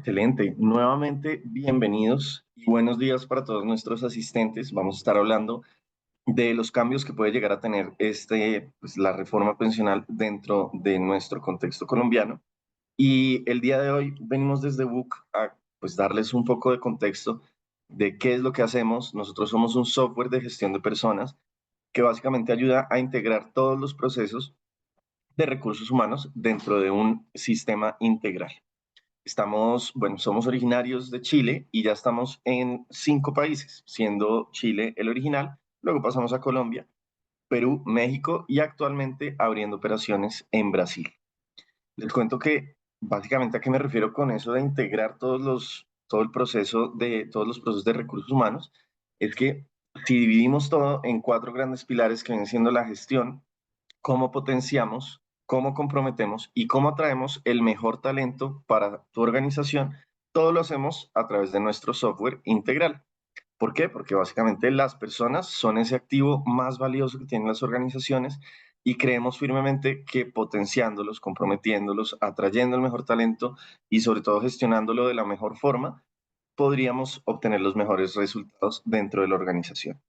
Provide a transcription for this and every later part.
Excelente. Nuevamente, bienvenidos y buenos días para todos nuestros asistentes. Vamos a estar hablando de los cambios que puede llegar a tener la reforma pensional dentro de nuestro contexto colombiano. Y el día de hoy venimos desde BUC a darles un poco de contexto de qué es lo que hacemos. Nosotros somos un software de gestión de personas que básicamente ayuda a integrar todos los procesos de recursos humanos dentro de un sistema integral. Somos originarios de Chile y ya estamos en 5 países, siendo Chile el original, luego pasamos a Colombia, Perú, México y actualmente abriendo operaciones en Brasil. Les cuento que básicamente a qué me refiero con eso de integrar todo el proceso todos los procesos de recursos humanos, es que si dividimos todo en 4 grandes pilares que vienen siendo la gestión, cómo potenciamos, cómo comprometemos y cómo atraemos el mejor talento para tu organización, todo lo hacemos a través de nuestro software integral. ¿Por qué? Porque básicamente las personas son ese activo más valioso que tienen las organizaciones y creemos firmemente que potenciándolos, comprometiéndolos, atrayendo el mejor talento y sobre todo gestionándolo de la mejor forma, podríamos obtener los mejores resultados dentro de la organización.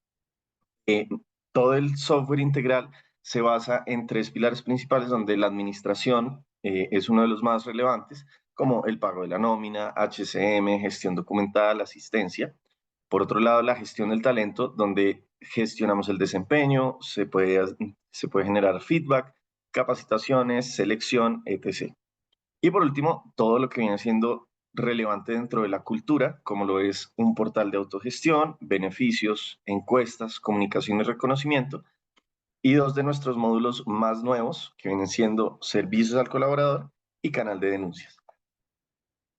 Eh, Todo el software integral se basa en 3 pilares principales, donde la administración es uno de los más relevantes, como el pago de la nómina, HCM, gestión documental, asistencia. Por otro lado, la gestión del talento, donde gestionamos el desempeño, se puede generar feedback, capacitaciones, selección, etc. Y por último, todo lo que viene siendo relevante dentro de la cultura, como lo es un portal de autogestión, beneficios, encuestas, comunicación y reconocimiento, y 2 de nuestros módulos más nuevos, que vienen siendo servicios al colaborador y canal de denuncias.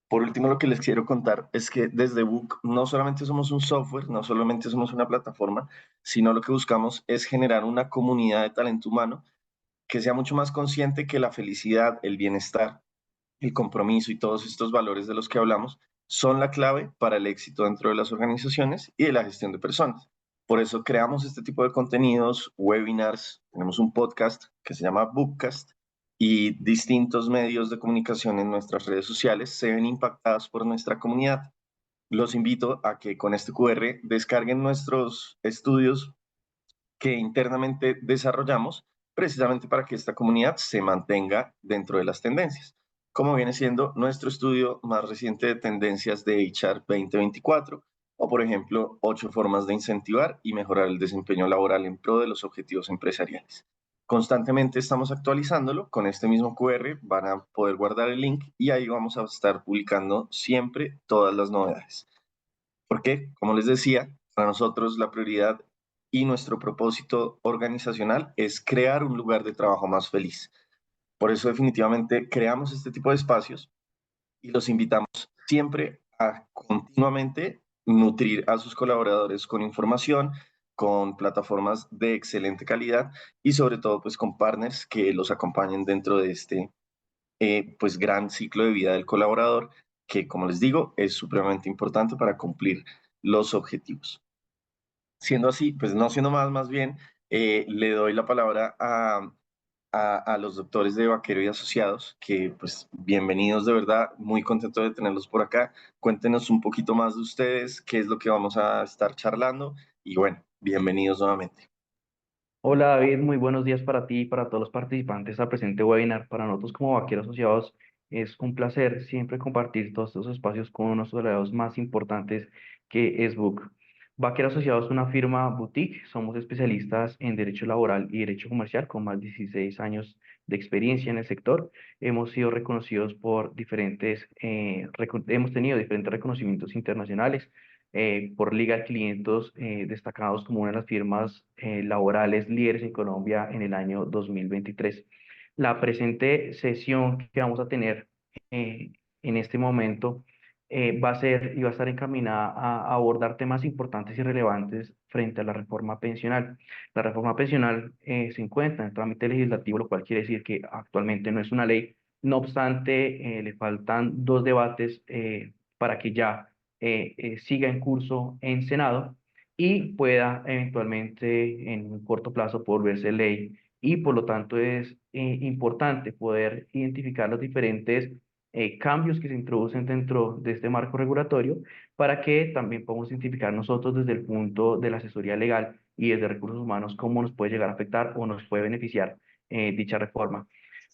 Por último, lo que les quiero contar es que desde Book no solamente somos un software, no solamente somos una plataforma, sino lo que buscamos es generar una comunidad de talento humano que sea mucho más consciente que la felicidad, el bienestar, el compromiso y todos estos valores de los que hablamos son la clave para el éxito dentro de las organizaciones y de la gestión de personas. Por eso creamos este tipo de contenidos, webinars, tenemos un podcast que se llama Bookcast y distintos medios de comunicación en nuestras redes sociales se ven impactados por nuestra comunidad. Los invito a que con este QR descarguen nuestros estudios que internamente desarrollamos precisamente para que esta comunidad se mantenga dentro de las tendencias, como viene siendo nuestro estudio más reciente de tendencias de HR 2024, o por ejemplo, 8 formas de incentivar y mejorar el desempeño laboral en pro de los objetivos empresariales. Constantemente estamos actualizándolo, con este mismo QR van a poder guardar el link y ahí vamos a estar publicando siempre todas las novedades. Porque, como les decía, para nosotros la prioridad y nuestro propósito organizacional es crear un lugar de trabajo más feliz. Por eso definitivamente creamos este tipo de espacios y los invitamos siempre a continuamente nutrir a sus colaboradores con información, con plataformas de excelente calidad y sobre todo pues con partners que los acompañen dentro de este gran ciclo de vida del colaborador, que como les digo, es supremamente importante para cumplir los objetivos. Siendo así, pues no siendo más bien, le doy la palabra a los doctores de Vaquero y Asociados, que pues bienvenidos de verdad, muy contento de tenerlos por acá. Cuéntenos un poquito más de ustedes, qué es lo que vamos a estar charlando y bueno, bienvenidos nuevamente. Hola David, muy buenos días para ti y para todos los participantes al presente webinar. Para nosotros como Vaqueros Asociados es un placer siempre compartir todos estos espacios con uno de los aliados más importantes que es Book. Vaqueros Asociados es una firma boutique, somos especialistas en derecho laboral y derecho comercial con más de 16 años de experiencia en el sector. Hemos sido reconocidos por hemos tenido diferentes reconocimientos internacionales por Legal 500, destacados como una de las firmas laborales líderes en Colombia en el año 2023. La presente sesión que vamos a tener eh, en este momento va a ser y va a estar encaminada a abordar temas importantes y relevantes frente a la reforma pensional. La reforma pensional se encuentra en el trámite legislativo, lo cual quiere decir que actualmente no es una ley. No obstante, le faltan 2 debates para que ya siga en curso en Senado y pueda eventualmente en un corto plazo volverse ley. Y por lo tanto es importante poder identificar los diferentes cambios que se introducen dentro de este marco regulatorio para que también podamos identificar nosotros desde el punto de la asesoría legal y desde recursos humanos cómo nos puede llegar a afectar o nos puede beneficiar dicha reforma.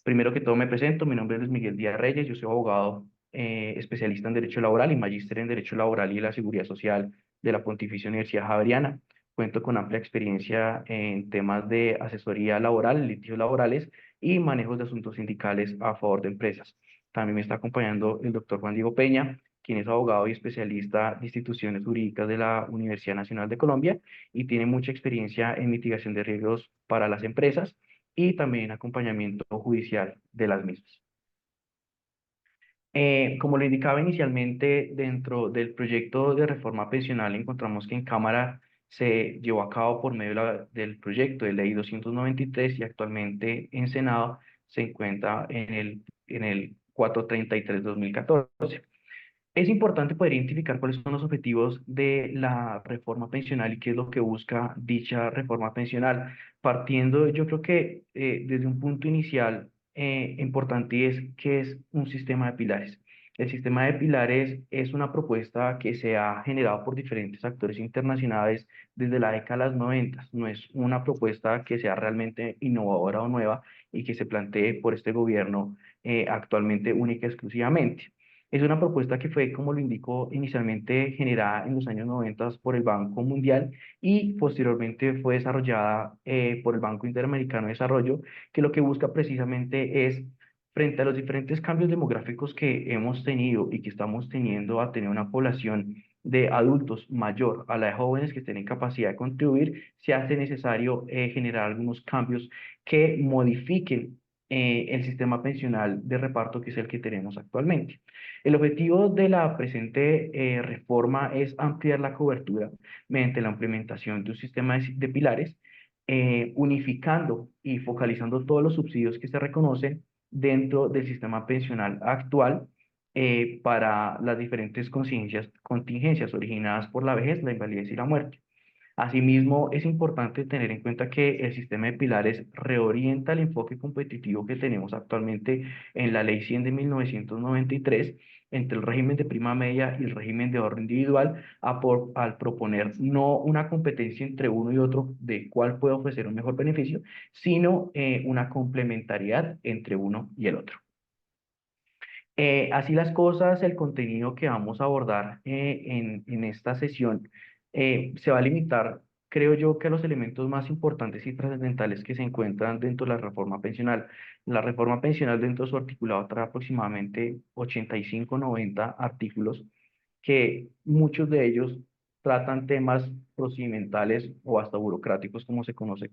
Primero que todo me presento, mi nombre es Luis Miguel Díaz Reyes, yo soy abogado especialista en Derecho Laboral y magíster en Derecho Laboral y la Seguridad Social de la Pontificia Universidad Javeriana. Cuento con amplia experiencia en temas de asesoría laboral, litigios laborales y manejos de asuntos sindicales a favor de empresas. También me está acompañando el doctor Juan Diego Peña, quien es abogado y especialista de instituciones jurídicas de la Universidad Nacional de Colombia y tiene mucha experiencia en mitigación de riesgos para las empresas y también acompañamiento judicial de las mismas. Como lo indicaba inicialmente, dentro del proyecto de reforma pensional encontramos que en Cámara se llevó a cabo por medio del proyecto de ley 293 y actualmente en Senado se encuentra en el 433/2014. Es importante poder identificar cuáles son los objetivos de la reforma pensional y qué es lo que busca dicha reforma pensional. Partiendo, yo creo que desde un punto inicial importante es que es un sistema de pilares. El sistema de pilares es una propuesta que se ha generado por diferentes actores internacionales desde la década de los 90. No es una propuesta que sea realmente innovadora o nueva y que se plantee por este gobierno actualmente única y exclusivamente. Es una propuesta que fue, como lo indicó inicialmente, generada en los años 90 por el Banco Mundial y posteriormente fue desarrollada por el Banco Interamericano de Desarrollo, que lo que busca precisamente es, frente a los diferentes cambios demográficos que hemos tenido y que estamos teniendo, a tener una población de adultos mayor a la de jóvenes que tienen capacidad de contribuir, se hace necesario generar algunos cambios que modifiquen el sistema pensional de reparto que es el que tenemos actualmente. El objetivo de la presente reforma es ampliar la cobertura mediante la implementación de un sistema de pilares, unificando y focalizando todos los subsidios que se reconocen dentro del sistema pensional actual para las diferentes contingencias originadas por la vejez, la invalidez y la muerte. Asimismo, es importante tener en cuenta que el sistema de pilares reorienta el enfoque competitivo que tenemos actualmente en la Ley 100 de 1993 entre el régimen de prima media y el régimen de ahorro individual al proponer no una competencia entre uno y otro de cuál puede ofrecer un mejor beneficio, sino una complementariedad entre uno y el otro. Así las cosas, el contenido que vamos a abordar en esta sesión se va a limitar, creo yo, que a los elementos más importantes y trascendentales que se encuentran dentro de la reforma pensional. La reforma pensional dentro de su articulado trae aproximadamente 85, 90 artículos que muchos de ellos tratan temas procedimentales o hasta burocráticos, como se conoce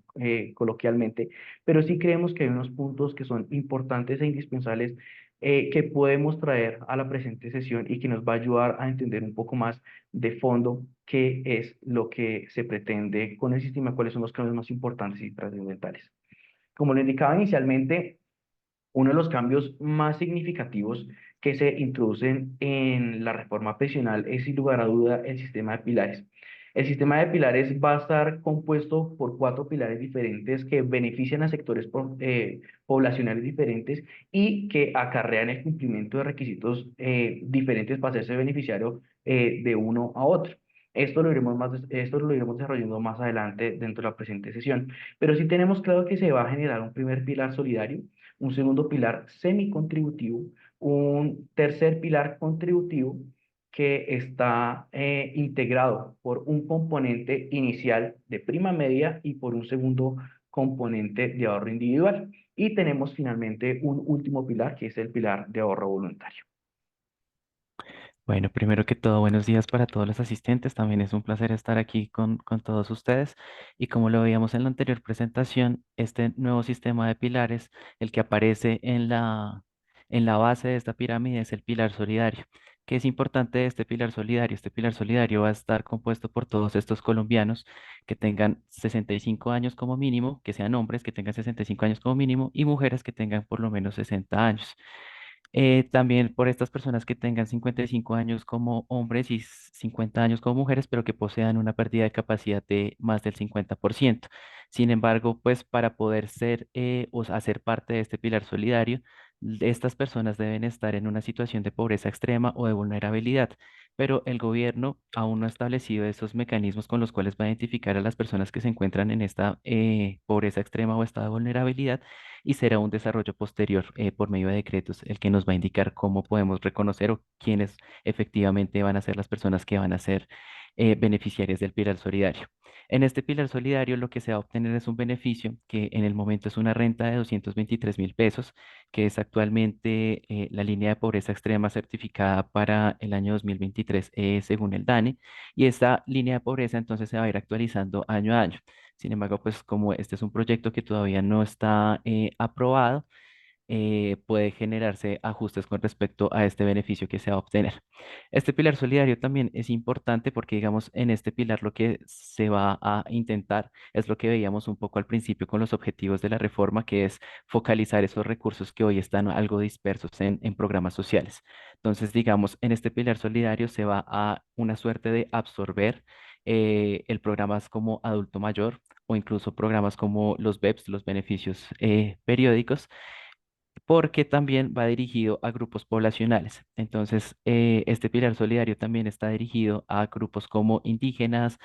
coloquialmente, pero sí creemos que hay unos puntos que son importantes e indispensables que podemos traer a la presente sesión y que nos va a ayudar a entender un poco más de fondo qué es lo que se pretende con el sistema, cuáles son los cambios más importantes y trascendentales. Como lo indicaba inicialmente, uno de los cambios más significativos que se introducen en la reforma pensional es, sin lugar a duda, el sistema de pilares. El sistema de pilares va a estar compuesto por cuatro pilares diferentes que benefician a sectores poblacionales diferentes y que acarrean el cumplimiento de requisitos diferentes para hacerse beneficiario de uno a otro. Esto lo iremos desarrollando más adelante dentro de la presente sesión, pero sí tenemos claro que se va a generar un primer pilar solidario, un segundo pilar semicontributivo, un tercer pilar contributivo que está integrado por un componente inicial de prima media y por un segundo componente de ahorro individual. Y tenemos finalmente un último pilar que es el pilar de ahorro voluntario. Bueno, primero que todo, buenos días para todos los asistentes. También es un placer estar aquí con todos ustedes. Y como lo veíamos en la anterior presentación, este nuevo sistema de pilares, el que aparece en la base de esta pirámide, es el pilar solidario. ¿Qué es importante de este pilar solidario? Este pilar solidario va a estar compuesto por todos estos colombianos que tengan 65 años como mínimo, que sean hombres que tengan 65 años como mínimo y mujeres que tengan por lo menos 60 años. También por estas personas que tengan 55 años como hombres y 50 años como mujeres, pero que posean una pérdida de capacidad de más del 50%. Sin embargo, pues para poder ser o hacer parte de este pilar solidario, Estas personas deben estar en una situación de pobreza extrema o de vulnerabilidad, pero el gobierno aún no ha establecido esos mecanismos con los cuales va a identificar a las personas que se encuentran en esta pobreza extrema o estado de vulnerabilidad, y será un desarrollo posterior por medio de decretos el que nos va a indicar cómo podemos reconocer o quiénes efectivamente van a ser las personas que van a ser beneficiarias del pilar solidario. En este pilar solidario lo que se va a obtener es un beneficio que en el momento es una renta de 223.000 pesos, que es actualmente la línea de pobreza extrema certificada para el año 2023 según el DANE, y esta línea de pobreza entonces se va a ir actualizando año a año. Sin embargo, pues como este es un proyecto que todavía no está aprobado, puede generarse ajustes con respecto a este beneficio que se va a obtener. Este pilar solidario también es importante porque, digamos, en este pilar lo que se va a intentar es lo que veíamos un poco al principio con los objetivos de la reforma, que es focalizar esos recursos que hoy están algo dispersos en programas sociales. Entonces, digamos, en este pilar solidario se va a una suerte de absorber el programas como adulto mayor o incluso programas como los BEPS, los beneficios periódicos, porque también va dirigido a grupos poblacionales. Entonces, este pilar solidario también está dirigido a grupos como indígenas,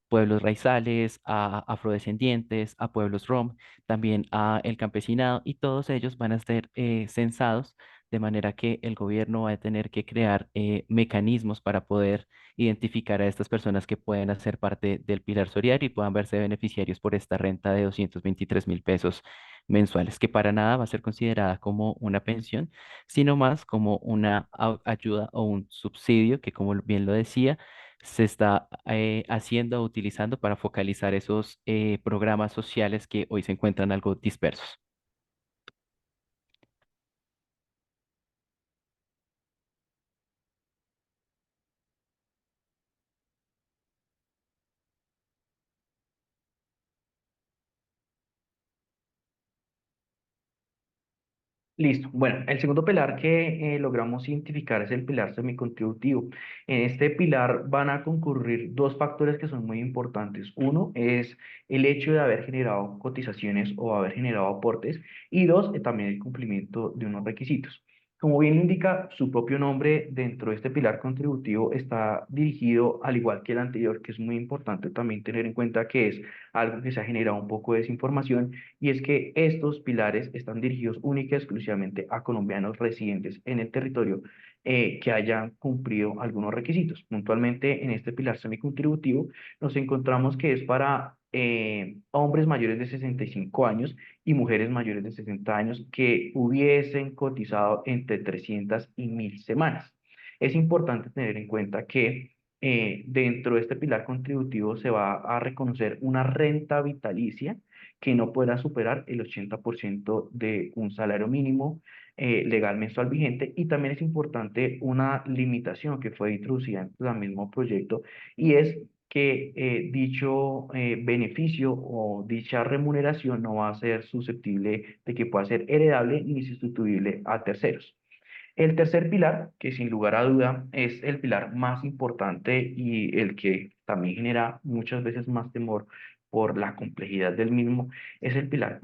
pueblos raizales, a afrodescendientes, a pueblos rom, también a el campesinado, y todos ellos van a ser censados, de manera que el gobierno va a tener que crear mecanismos para poder identificar a estas personas que pueden hacer parte del pilar solidario y puedan verse beneficiarios por esta renta de 223.000 pesos mensuales, que para nada va a ser considerada como una pensión, sino más como una ayuda o un subsidio que, como bien lo decía, se está haciendo o utilizando para focalizar esos programas sociales que hoy se encuentran algo dispersos. Listo. Bueno, el segundo pilar que logramos identificar es el pilar semicontributivo. En este pilar van a concurrir dos factores que son muy importantes. Uno es el hecho de haber generado cotizaciones o haber generado aportes, y dos, también el cumplimiento de unos requisitos. Como bien indica su propio nombre, dentro de este pilar contributivo está dirigido al igual que el anterior, que es muy importante también tener en cuenta que es algo que se ha generado un poco de desinformación, y es que estos pilares están dirigidos única y exclusivamente a colombianos residentes en el territorio que hayan cumplido algunos requisitos. Puntualmente, en este pilar semicontributivo nos encontramos que es para hombres mayores de 65 años y mujeres mayores de 60 años que hubiesen cotizado entre 300 y 1.000 semanas. Es importante tener en cuenta que dentro de este pilar contributivo se va a reconocer una renta vitalicia que no podrá superar el 80% de un salario mínimo legal mensual vigente. Y también es importante una limitación que fue introducida en el mismo proyecto, y es que dicho beneficio o dicha remuneración no va a ser susceptible de que pueda ser heredable ni sustituible a terceros. El tercer pilar, que sin lugar a duda es el pilar más importante y el que también genera muchas veces más temor por la complejidad del mismo, es el pilar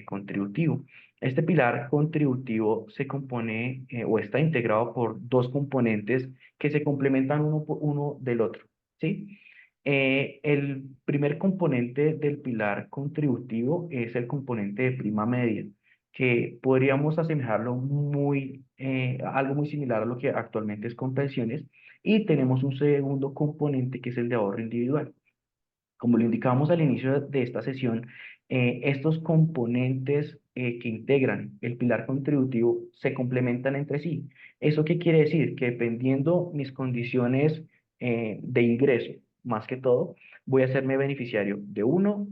contributivo. Este pilar contributivo se compone o está integrado por dos componentes que se complementan uno por uno del otro, ¿sí? El primer componente del pilar contributivo es el componente de prima media, que podríamos asemejarlo algo muy similar a lo que actualmente es con pensiones. Y tenemos un segundo componente que es el de ahorro individual. Como lo indicábamos al inicio de esta sesión, estos componentes que integran el pilar contributivo se complementan entre sí. ¿Eso qué quiere decir? Que dependiendo mis condiciones de ingreso, más que todo, voy a hacerme beneficiario de uno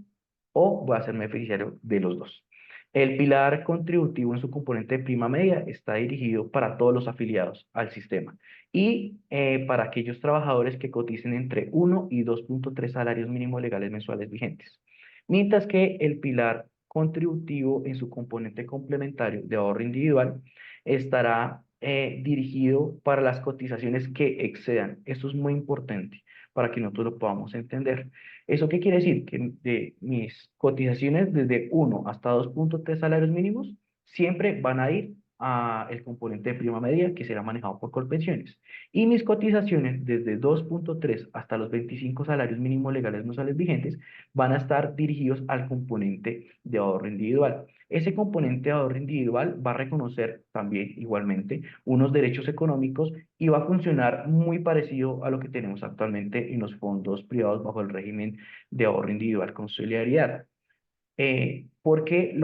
o voy a hacerme beneficiario de los dos. El pilar contributivo en su componente de prima media está dirigido para todos los afiliados al sistema y para aquellos trabajadores que coticen entre 1 y 2,3 salarios mínimos legales mensuales vigentes. Mientras que el pilar contributivo en su componente complementario de ahorro individual estará dirigido para las cotizaciones que excedan. Esto es muy importante para que nosotros lo podamos entender. ¿Eso qué quiere decir? Que de mis cotizaciones desde 1 hasta 2,3 salarios mínimos siempre van a ir el componente de prima media que será manejado por Colpensiones. Y mis cotizaciones desde 2.3 hasta los 25 salarios mínimos legales mensuales vigentes van a estar dirigidos al componente de ahorro individual. Ese componente de ahorro individual va a reconocer también igualmente unos derechos económicos y va a funcionar muy parecido a lo que tenemos actualmente en los fondos privados bajo el régimen de ahorro individual con solidaridad. Porque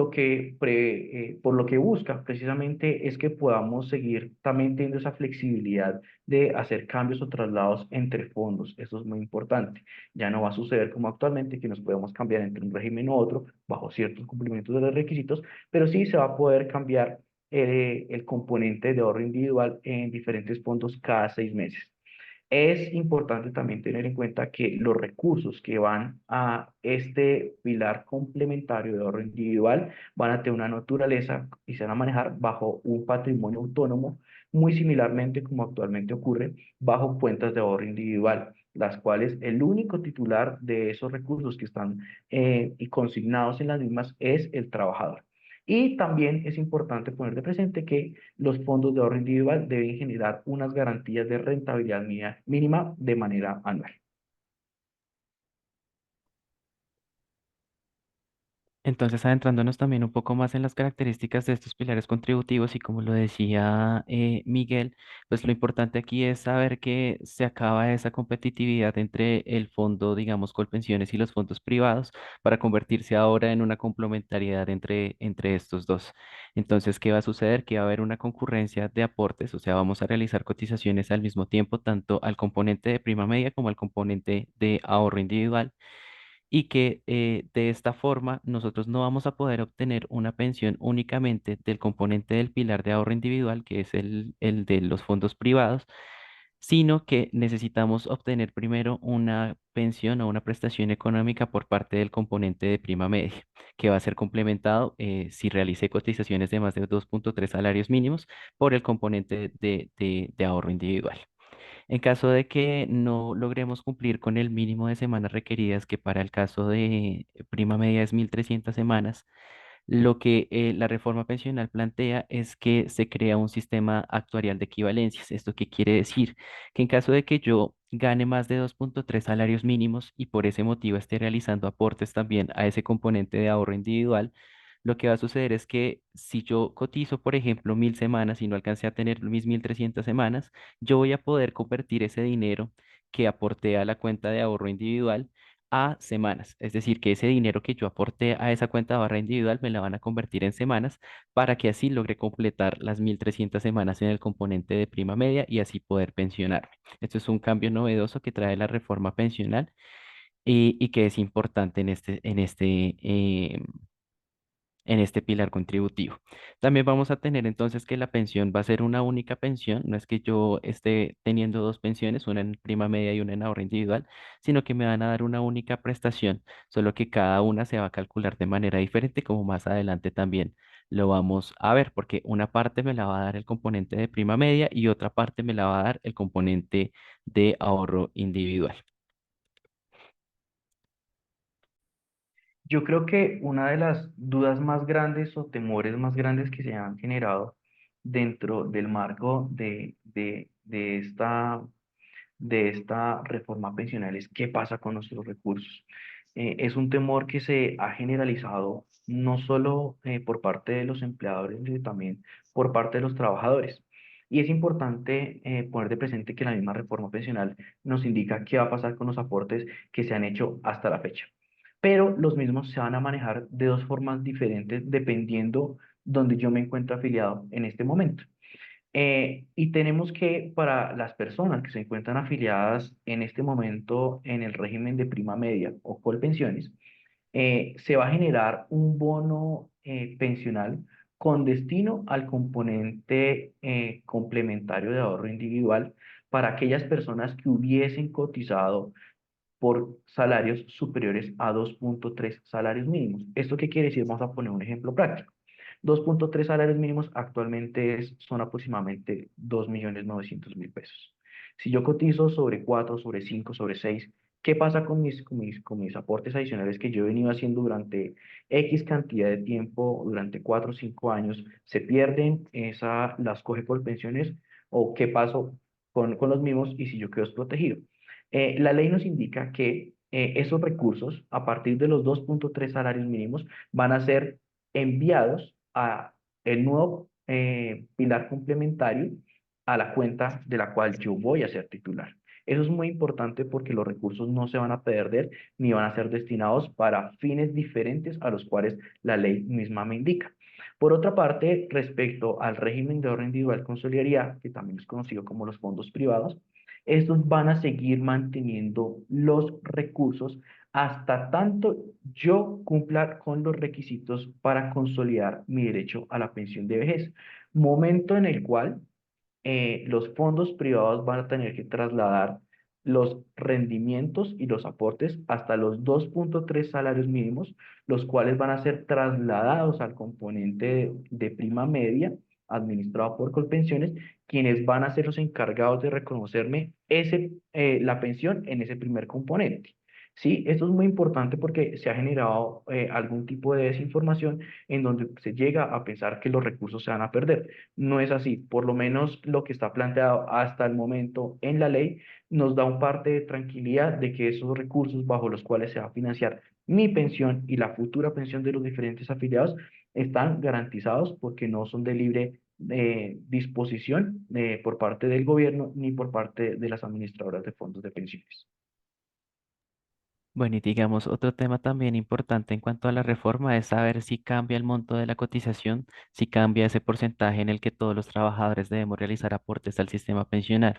por lo que busca precisamente es que podamos seguir también teniendo esa flexibilidad de hacer cambios o traslados entre fondos. Eso es muy importante. Ya no va a suceder como actualmente, que nos podemos cambiar entre un régimen u otro bajo ciertos cumplimientos de los requisitos, pero sí se va a poder cambiar el componente de ahorro individual en diferentes fondos cada 6 meses. Es importante también tener en cuenta que los recursos que van a este pilar complementario de ahorro individual van a tener una naturaleza y se van a manejar bajo un patrimonio autónomo, muy similarmente como actualmente ocurre bajo cuentas de ahorro individual, las cuales el único titular de esos recursos que están y consignados en las mismas es el trabajador. Y también es importante poner de presente que los fondos de ahorro individual deben generar unas garantías de rentabilidad mínima de manera anual. Entonces, adentrándonos también un poco más en las características de estos pilares contributivos y como lo decía Miguel, pues lo importante aquí es saber que se acaba esa competitividad entre el fondo, digamos, Colpensiones y los fondos privados para convertirse ahora en una complementariedad entre estos dos. Entonces, ¿qué va a suceder? Que va a haber una concurrencia de aportes, o sea, vamos a realizar cotizaciones al mismo tiempo, tanto al componente de prima media como al componente de ahorro individual y que de esta forma nosotros no vamos a poder obtener una pensión únicamente del componente del pilar de ahorro individual, que es el de los fondos privados, sino que necesitamos obtener primero una pensión o una prestación económica por parte del componente de prima media, que va a ser complementado si realice cotizaciones de más de 2.3 salarios mínimos por el componente de ahorro individual. En caso de que no logremos cumplir con el mínimo de semanas requeridas, que para el caso de prima media es 1.300 semanas, lo que la reforma pensional plantea es que se crea un sistema actuarial de equivalencias. ¿Esto qué quiere decir? Que en caso de que yo gane más de 2.3 salarios mínimos y por ese motivo esté realizando aportes también a ese componente de ahorro individual, lo que va a suceder es que si yo cotizo, por ejemplo, 1.000 semanas y no alcancé a tener mis 1.300 semanas, yo voy a poder convertir ese dinero que aporté a la cuenta de ahorro individual a semanas. Es decir, que ese dinero que yo aporté a esa cuenta de ahorro individual me la van a convertir en semanas para que así logre completar las 1.300 semanas en el componente de prima media y así poder pensionarme. Esto es un cambio novedoso que trae la reforma pensional y que es importante en este pilar contributivo. También vamos a tener entonces que la pensión va a ser una única pensión, no es que yo esté teniendo dos pensiones, una en prima media y una en ahorro individual, sino que me van a dar una única prestación, solo que cada una se va a calcular de manera diferente, como más adelante también lo vamos a ver, porque una parte me la va a dar el componente de prima media y otra parte me la va a dar el componente de ahorro individual. Yo creo que una de las dudas más grandes o temores más grandes que se han generado dentro del marco de esta reforma pensional es qué pasa con nuestros recursos. Es un temor que se ha generalizado no solo por parte de los empleadores, sino también por parte de los trabajadores. Y es importante poner de presente que la misma reforma pensional nos indica qué va a pasar con los aportes que se han hecho hasta la fecha. Pero los mismos se van a manejar de dos formas diferentes dependiendo donde yo me encuentro afiliado en este momento. Y tenemos que, para las personas que se encuentran afiliadas en este momento en el régimen de prima media o Colpensiones, se va a generar un bono pensional con destino al componente complementario de ahorro individual para aquellas personas que hubiesen cotizado por salarios superiores a 2.3 salarios mínimos. ¿Esto qué quiere decir? Vamos a poner un ejemplo práctico. 2.3 salarios mínimos actualmente son aproximadamente 2.900.000 pesos. Si yo cotizo sobre 4, sobre 5, sobre 6, ¿Qué pasa con mis aportes adicionales que yo he venido haciendo durante X cantidad de tiempo, durante 4 o 5 años? ¿Se pierden? ¿Las coge por pensiones? ¿O qué pasó con los mismos y si yo quedo desprotegido? La ley nos indica que esos recursos, a partir de los 2,3 salarios mínimos, van a ser enviados a el nuevo pilar complementario a la cuenta de la cual yo voy a ser titular. Eso es muy importante porque los recursos no se van a perder ni van a ser destinados para fines diferentes a los cuales la ley misma me indica. Por otra parte, respecto al régimen de ahorro individual con solidaridad, que también es conocido como los fondos privados, estos van a seguir manteniendo los recursos hasta tanto yo cumpla con los requisitos para consolidar mi derecho a la pensión de vejez, momento en el cual los fondos privados van a tener que trasladar los rendimientos y los aportes hasta los 2,3 salarios mínimos, los cuales van a ser trasladados al componente de prima media administrado por Colpensiones, quienes van a ser los encargados de reconocerme la pensión en ese primer componente. Sí, esto es muy importante porque se ha generado algún tipo de desinformación en donde se llega a pensar que los recursos se van a perder. No es así, por lo menos lo que está planteado hasta el momento en la ley nos da un parte de tranquilidad de que esos recursos bajo los cuales se va a financiar mi pensión y la futura pensión de los diferentes afiliados están garantizados porque no son de libre disposición por parte del gobierno ni por parte de las administradoras de fondos de pensiones. Bueno, y digamos, otro tema también importante en cuanto a la reforma es saber si cambia el monto de la cotización, si cambia ese porcentaje en el que todos los trabajadores debemos realizar aportes al sistema pensional.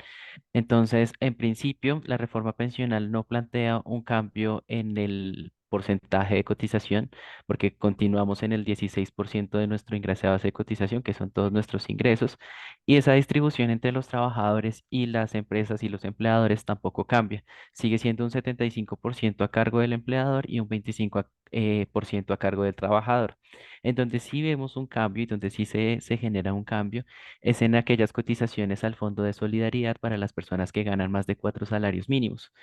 Entonces, en principio, la reforma pensional no plantea un cambio en el porcentaje de cotización, porque continuamos en el 16% de nuestro ingreso a base de cotización, que son todos nuestros ingresos, y esa distribución entre los trabajadores y las empresas y los empleadores tampoco cambia. Sigue siendo un 75% a cargo del empleador y un 25% a cargo del trabajador. En donde sí vemos un cambio y donde sí se genera un cambio es en aquellas cotizaciones al Fondo de Solidaridad para las personas que ganan más de 4 salarios mínimos,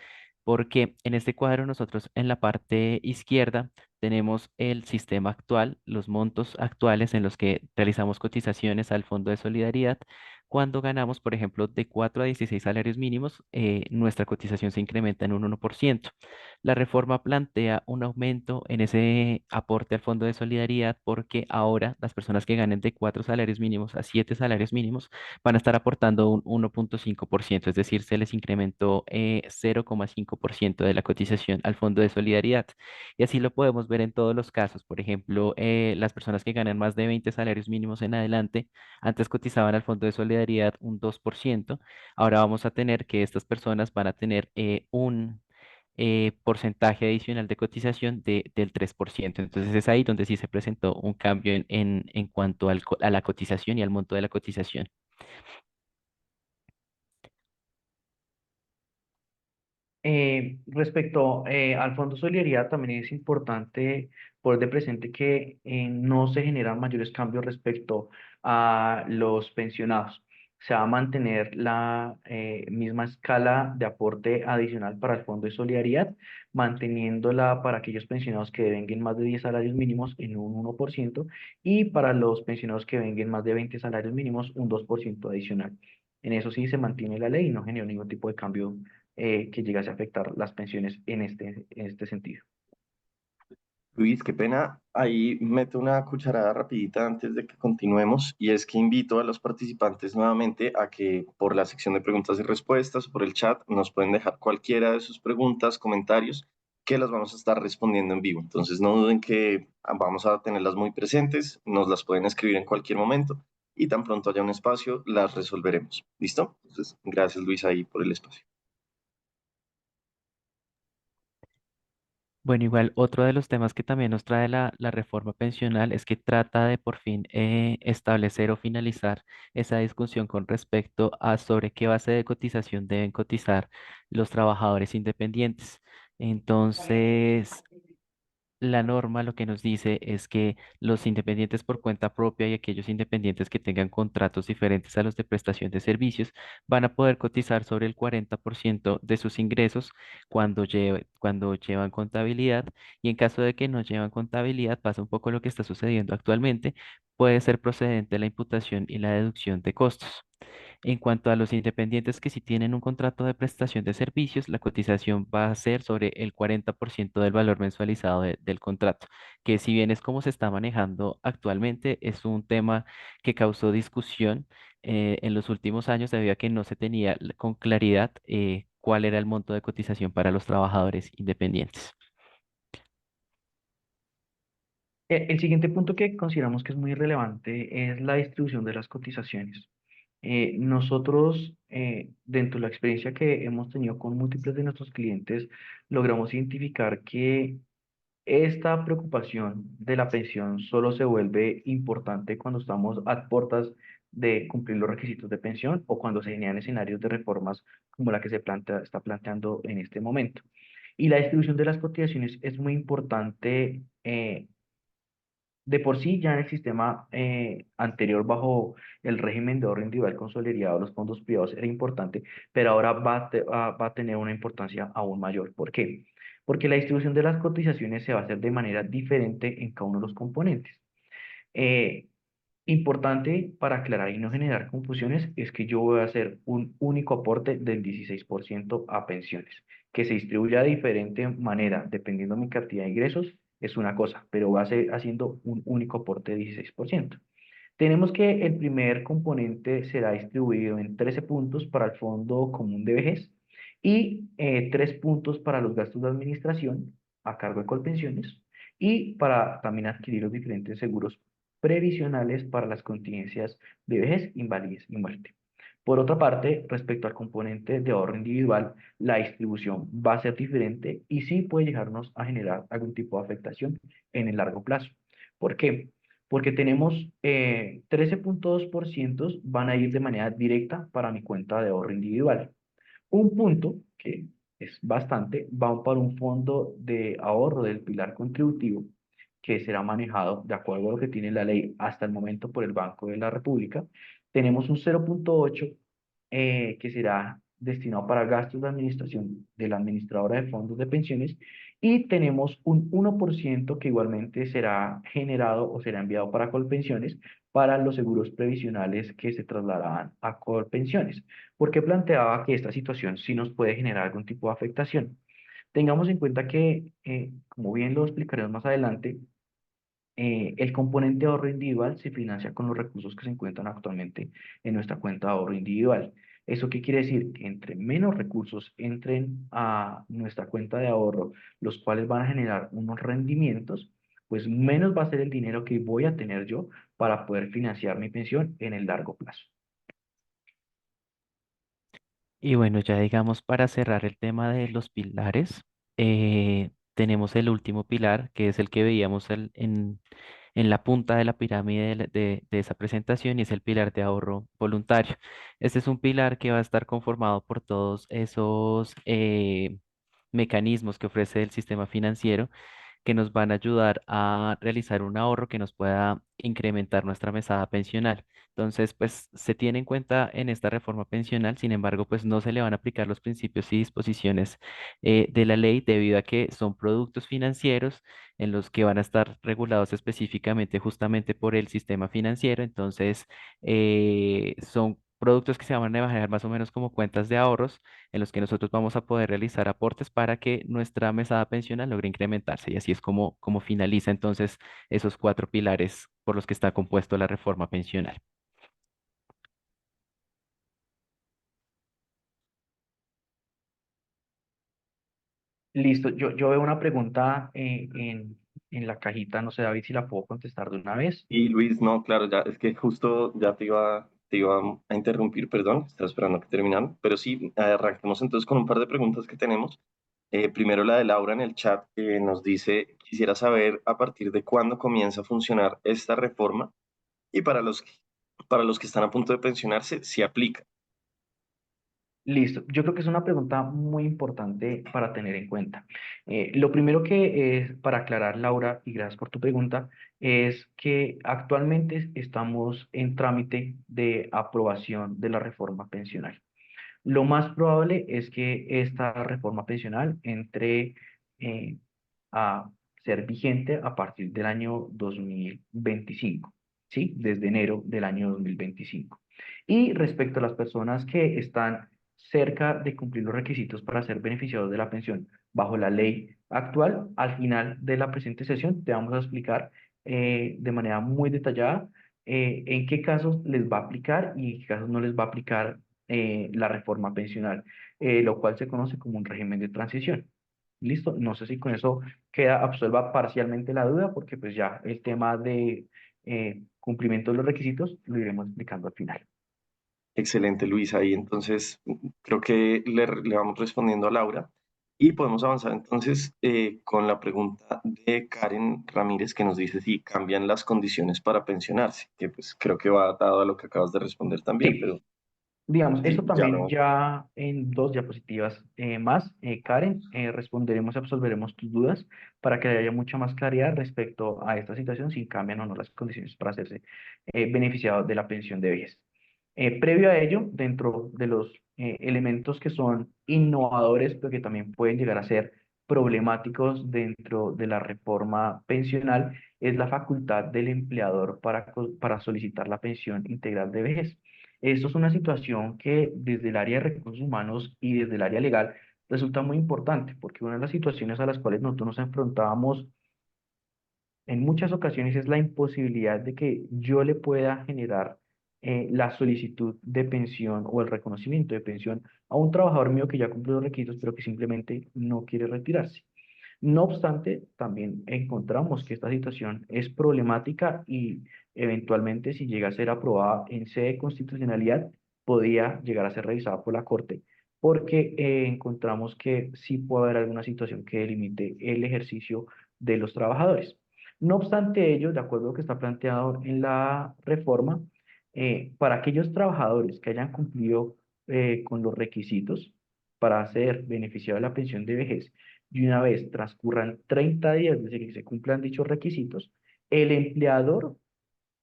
porque en este cuadro nosotros en la parte izquierda tenemos el sistema actual, los montos actuales en los que realizamos cotizaciones al Fondo de Solidaridad. Cuando ganamos, por ejemplo, de 4 a 16 salarios mínimos, nuestra cotización se incrementa en un 1%. La reforma plantea un aumento en ese aporte al Fondo de Solidaridad porque ahora las personas que ganen de 4 salarios mínimos a 7 salarios mínimos van a estar aportando un 1,5%, es decir, se les incrementó 0,5% de la cotización al Fondo de Solidaridad. Y así lo podemos ver en todos los casos. Por ejemplo, las personas que ganan más de 20 salarios mínimos en adelante, antes cotizaban al Fondo de Solidaridad un 2%. Ahora vamos a tener que estas personas van a tener un porcentaje adicional de cotización del 3%. Entonces es ahí donde sí se presentó un cambio en cuanto a la cotización y al monto de la cotización. Respecto al Fondo Solidaridad, también es importante poner de presente que no se generan mayores cambios respecto a los pensionados. Se va a mantener la misma escala de aporte adicional para el Fondo de Solidaridad, manteniéndola para aquellos pensionados que devenguen más de 10 salarios mínimos en un 1% y para los pensionados que devenguen más de 20 salarios mínimos un 2% adicional. En eso sí se mantiene la ley y no genera ningún tipo de cambio que llegase a afectar las pensiones en este sentido. Luis, qué pena. Ahí meto una cucharada rapidita antes de que continuemos y es que invito a los participantes nuevamente a que por la sección de preguntas y respuestas o por el chat nos pueden dejar cualquiera de sus preguntas, comentarios, que las vamos a estar respondiendo en vivo. Entonces no duden que vamos a tenerlas muy presentes, nos las pueden escribir en cualquier momento y tan pronto haya un espacio, las resolveremos. ¿Listo? Entonces, gracias Luis ahí por el espacio. Bueno, igual otro de los temas que también nos trae la reforma pensional es que trata de por fin establecer o finalizar esa discusión con respecto a sobre qué base de cotización deben cotizar los trabajadores independientes. Entonces, la norma lo que nos dice es que los independientes por cuenta propia y aquellos independientes que tengan contratos diferentes a los de prestación de servicios van a poder cotizar sobre el 40% de sus ingresos cuando llevan contabilidad, y en caso de que no llevan contabilidad, pasa un poco lo que está sucediendo actualmente, puede ser procedente la imputación y la deducción de costos. En cuanto a los independientes que si tienen un contrato de prestación de servicios, la cotización va a ser sobre el 40% del valor mensualizado del contrato, que si bien es como se está manejando actualmente, es un tema que causó discusión en los últimos años debido a que no se tenía con claridad cuál era el monto de cotización para los trabajadores independientes. El siguiente punto que consideramos que es muy relevante es la distribución de las cotizaciones. Nosotros, dentro de la experiencia que hemos tenido con múltiples de nuestros clientes, logramos identificar que esta preocupación de la pensión solo se vuelve importante cuando estamos a puertas de cumplir los requisitos de pensión o cuando se generan escenarios de reformas como la que está planteando en este momento. Y la distribución de las cotizaciones es muy importante. De por sí, ya en el sistema anterior, bajo el régimen de ahorro individual consolidado, los fondos privados era importante, pero ahora va a tener una importancia aún mayor. ¿Por qué? Porque la distribución de las cotizaciones se va a hacer de manera diferente en cada uno de los componentes. Eh, Importante para aclarar y no generar confusiones es que yo voy a hacer un único aporte del 16% a pensiones. Que se distribuya de diferente manera dependiendo de mi cantidad de ingresos es una cosa, pero va a ser haciendo un único aporte de 16%. Tenemos que el primer componente será distribuido en 13 puntos para el Fondo Común de Vejez y 3 puntos para los gastos de administración a cargo de Colpensiones y para también adquirir los diferentes seguros previsionales para las contingencias de vejez, invalidez y muerte. Por otra parte, respecto al componente de ahorro individual, la distribución va a ser diferente y sí puede llegarnos a generar algún tipo de afectación en el largo plazo. ¿Por qué? Porque tenemos 13,2% van a ir de manera directa para mi cuenta de ahorro individual. Un punto, que es bastante, va para un fondo de ahorro del pilar contributivo que será manejado de acuerdo a lo que tiene la ley hasta el momento por el Banco de la República. Tenemos un 0,8 que será destinado para gastos de administración de la administradora de fondos de pensiones y tenemos un 1% que igualmente será generado o será enviado para Colpensiones para los seguros previsionales que se trasladarán a Colpensiones. ¿Por qué planteaba que esta situación sí nos puede generar algún tipo de afectación? Tengamos en cuenta que, como bien lo explicaremos más adelante, el componente de ahorro individual se financia con los recursos que se encuentran actualmente en nuestra cuenta de ahorro individual. ¿Eso qué quiere decir? Que entre menos recursos entren a nuestra cuenta de ahorro, los cuales van a generar unos rendimientos, pues menos va a ser el dinero que voy a tener yo para poder financiar mi pensión en el largo plazo. Y bueno, ya digamos para cerrar el tema de los pilares, tenemos el último pilar, que es el que veíamos en la punta de la pirámide de esa presentación, y es el pilar de ahorro voluntario. Este es un pilar que va a estar conformado por todos esos mecanismos que ofrece el sistema financiero, que nos van a ayudar a realizar un ahorro que nos pueda incrementar nuestra mesada pensional. Entonces, pues se tiene en cuenta en esta reforma pensional, sin embargo, pues no se le van a aplicar los principios y disposiciones de la ley, debido a que son productos financieros en los que van a estar regulados específicamente justamente por el sistema financiero. Entonces, son productos que se van a manejar más o menos como cuentas de ahorros, en los que nosotros vamos a poder realizar aportes para que nuestra mesada pensional logre incrementarse. Y así es como finaliza entonces esos cuatro pilares por los que está compuesto la reforma pensional. Listo, yo veo una pregunta en la cajita, no sé, David, si la puedo contestar de una vez. Y Luis, no, claro, ya es que justo ya te iba a interrumpir, perdón, estaba esperando que terminaran, pero sí, arranquemos entonces con un par de preguntas que tenemos. Primero la de Laura en el chat, que nos dice, quisiera saber a partir de cuándo comienza a funcionar esta reforma y para los que están a punto de pensionarse, si aplica. Listo. Yo creo que es una pregunta muy importante para tener en cuenta. Lo primero que es para aclarar, Laura, y gracias por tu pregunta, es que actualmente estamos en trámite de aprobación de la reforma pensional. Lo más probable es que esta reforma pensional entre eh, a ser vigente a partir del año 2025, ¿sí? Desde enero del año 2025. Y respecto a las personas que están cerca de cumplir los requisitos para ser beneficiados de la pensión bajo la ley actual, al final de la presente sesión te vamos a explicar de manera muy detallada en qué casos les va a aplicar y en qué casos no les va a aplicar la reforma pensional, lo cual se conoce como un régimen de transición. ¿Listo? No sé si con eso queda absuelva parcialmente la duda, porque pues ya el tema de cumplimiento de los requisitos lo iremos explicando al final. Excelente, Luis. Ahí entonces creo que le vamos respondiendo a Laura y podemos avanzar entonces con la pregunta de Karen Ramírez que nos dice si cambian las condiciones para pensionarse, que pues creo que va dado a lo que acabas de responder también, Sí, pero digamos, sí, eso ya también lo... ya en dos diapositivas más, Karen, responderemos y absolveremos tus dudas para que haya mucha más claridad respecto a esta situación, si cambian o no las condiciones para hacerse beneficiado de la pensión de vejez. Previo a ello, dentro de los elementos que son innovadores, pero que también pueden llegar a ser problemáticos dentro de la reforma pensional, es la facultad del empleador para solicitar la pensión integral de vejez. Esto es una situación que desde el área de recursos humanos y desde el área legal resulta muy importante, porque una de las situaciones a las cuales nosotros nos enfrentábamos en muchas ocasiones es la imposibilidad de que yo le pueda generar la solicitud de pensión o el reconocimiento de pensión a un trabajador mío que ya cumplió los requisitos, pero que simplemente no quiere retirarse. No obstante, también encontramos que esta situación es problemática y eventualmente si llega a ser aprobada en sede de constitucionalidad, podría llegar a ser revisada por la Corte, porque encontramos que sí puede haber alguna situación que delimite el ejercicio de los trabajadores. No obstante ello, de acuerdo a lo que está planteado en la reforma, para aquellos trabajadores que hayan cumplido con los requisitos para ser beneficiario de la pensión de vejez, y una vez transcurran 30 días desde que se cumplan dichos requisitos, el empleador,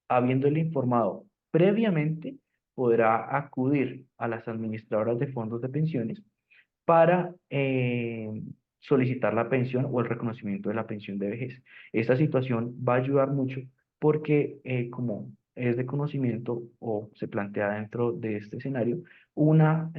habiéndole informado previamente, podrá acudir a las administradoras de fondos de pensiones para solicitar la pensión o el reconocimiento de la pensión de vejez. Esta situación va a ayudar mucho porque como es de conocimiento o se plantea dentro de este escenario, una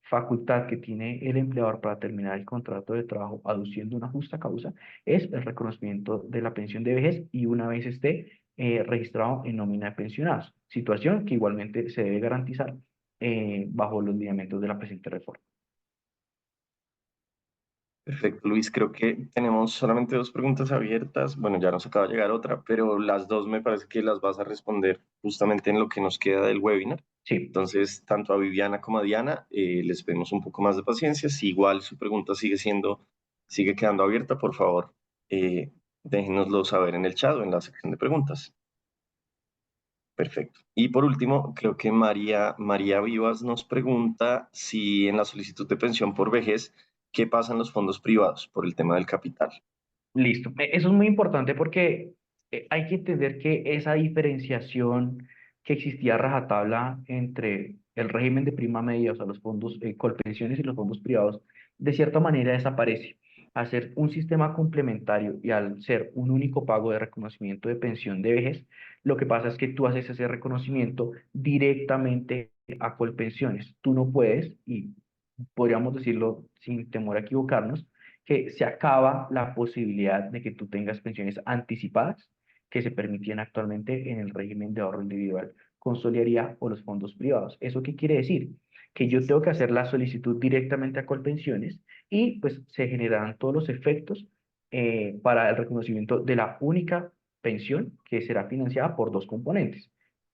facultad que tiene el empleador para terminar el contrato de trabajo aduciendo una justa causa es el reconocimiento de la pensión de vejez y una vez esté registrado en nómina de pensionados, situación que igualmente se debe garantizar bajo los lineamientos de la presente reforma. Perfecto, Luis. Creo que tenemos solamente dos preguntas abiertas. Bueno, ya nos acaba de llegar otra, pero las dos me parece que las vas a responder justamente en lo que nos queda del webinar. Sí. Entonces, tanto a Viviana como a Diana, les pedimos un poco más de paciencia. Si igual su pregunta sigue quedando abierta, por favor, déjenoslo saber en el chat o en la sección de preguntas. Perfecto. Y por último, creo que María Vivas nos pregunta si en la solicitud de pensión por vejez, ¿qué pasa en los fondos privados por el tema del capital? Listo. Eso es muy importante porque hay que entender que esa diferenciación que existía a rajatabla entre el régimen de prima media, o sea, los fondos colpensiones y los fondos privados, de cierta manera desaparece. Al ser un sistema complementario y al ser un único pago de reconocimiento de pensión de vejez, lo que pasa es que tú haces ese reconocimiento directamente a Colpensiones. Tú no puedes, y podríamos decirlo sin temor a equivocarnos, que se acaba la posibilidad de que tú tengas pensiones anticipadas que se permitían actualmente en el régimen de ahorro individual con Solidaridad o los fondos privados. ¿Eso qué quiere decir? Que yo tengo que hacer la solicitud directamente a Colpensiones y pues se generarán todos los efectos para el reconocimiento de la única pensión que será financiada por dos componentes,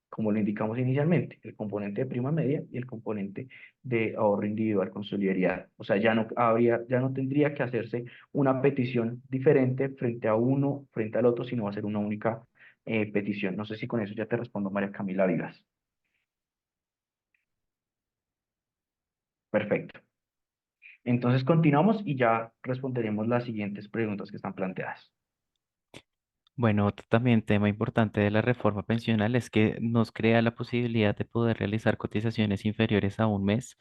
como lo indicamos inicialmente, el componente de prima media y el componente de ahorro individual con solidaridad. O sea, ya no tendría que hacerse una petición diferente frente a uno, frente al otro, sino va a ser una única petición. No sé si con eso ya te respondo, María Camila Vivas. Perfecto. Entonces continuamos y ya responderemos las siguientes preguntas que están planteadas. Bueno, otro también tema importante de la reforma pensional es que nos crea la posibilidad de poder realizar cotizaciones inferiores a un mes.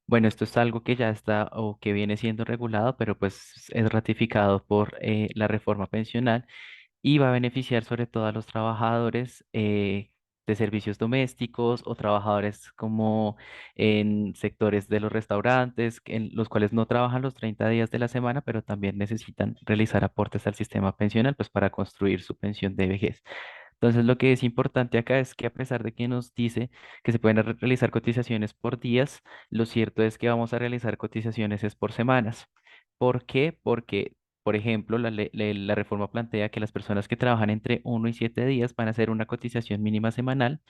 Bueno, esto es algo que ya está o que viene siendo regulado, pero pues es ratificado por la reforma pensional y va a beneficiar sobre todo a los trabajadores de servicios domésticos o trabajadores como en sectores de los restaurantes, en los cuales no trabajan los 30 días de la semana, pero también necesitan realizar aportes al sistema pensional, pues para construir su pensión de vejez. Entonces, lo que es importante acá es que a pesar de que nos dice que se pueden realizar cotizaciones por días, lo cierto es que vamos a realizar cotizaciones es por semanas. ¿Por qué? Porque, por ejemplo, la reforma plantea que las personas que trabajan entre 1 y 7 días van a hacer una cotización mínima semanal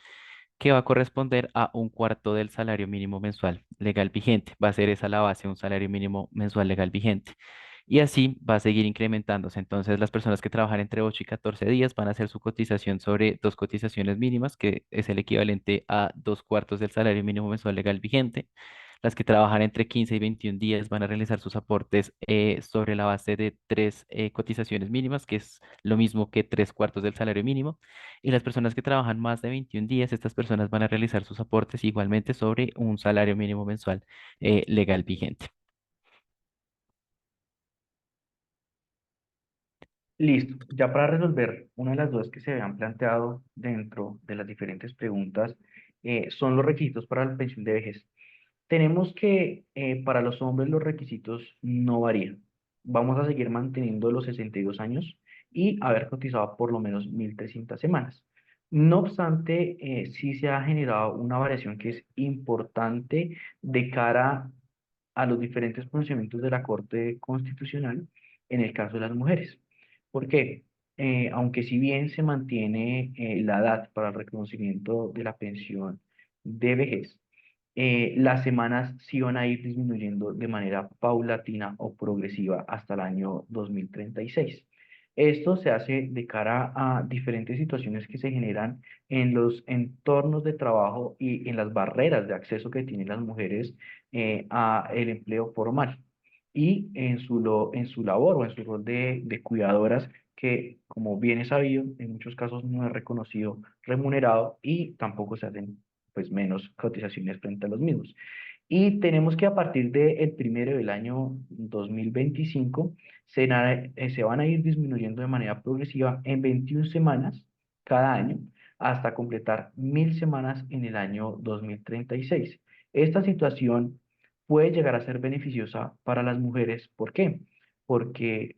que va a corresponder a un cuarto del salario mínimo mensual legal vigente. Va a ser esa la base, un salario mínimo mensual legal vigente. Y así va a seguir incrementándose. Entonces, las personas que trabajan entre 8 y 14 días van a hacer su cotización sobre dos cotizaciones mínimas, que es el equivalente a dos cuartos del salario mínimo mensual legal vigente. Las que trabajan entre 15 y 21 días van a realizar sus aportes sobre la base de tres cotizaciones mínimas, que es lo mismo que tres cuartos del salario mínimo. Y las personas que trabajan más de 21 días, estas personas van a realizar sus aportes igualmente sobre un salario mínimo mensual legal vigente. Listo. Ya para resolver una de las dudas que se habían planteado dentro de las diferentes preguntas, son los requisitos para la pensión de vejez. Tenemos que para los hombres los requisitos no varían. Vamos a seguir manteniendo los 62 años y haber cotizado por lo menos 1.300 semanas. No obstante, sí se ha generado una variación que es importante de cara a los diferentes pronunciamientos de la Corte Constitucional en el caso de las mujeres. ¿Por qué? Aunque si bien se mantiene la edad para el reconocimiento de la pensión de vejez, las semanas sí van a ir disminuyendo de manera paulatina o progresiva hasta el año 2036. Esto se hace de cara a diferentes situaciones que se generan en los entornos de trabajo y en las barreras de acceso que tienen las mujeres a el empleo formal y en su labor o en su rol de cuidadoras que, como bien es sabido, en muchos casos no es reconocido remunerado y tampoco se hacen pues menos cotizaciones frente a los mismos. Y tenemos que a partir del primero del año 2025 se van a ir disminuyendo de manera progresiva en 21 semanas cada año hasta completar 1.000 semanas en el año 2036. Esta situación puede llegar a ser beneficiosa para las mujeres. ¿Por qué? Porque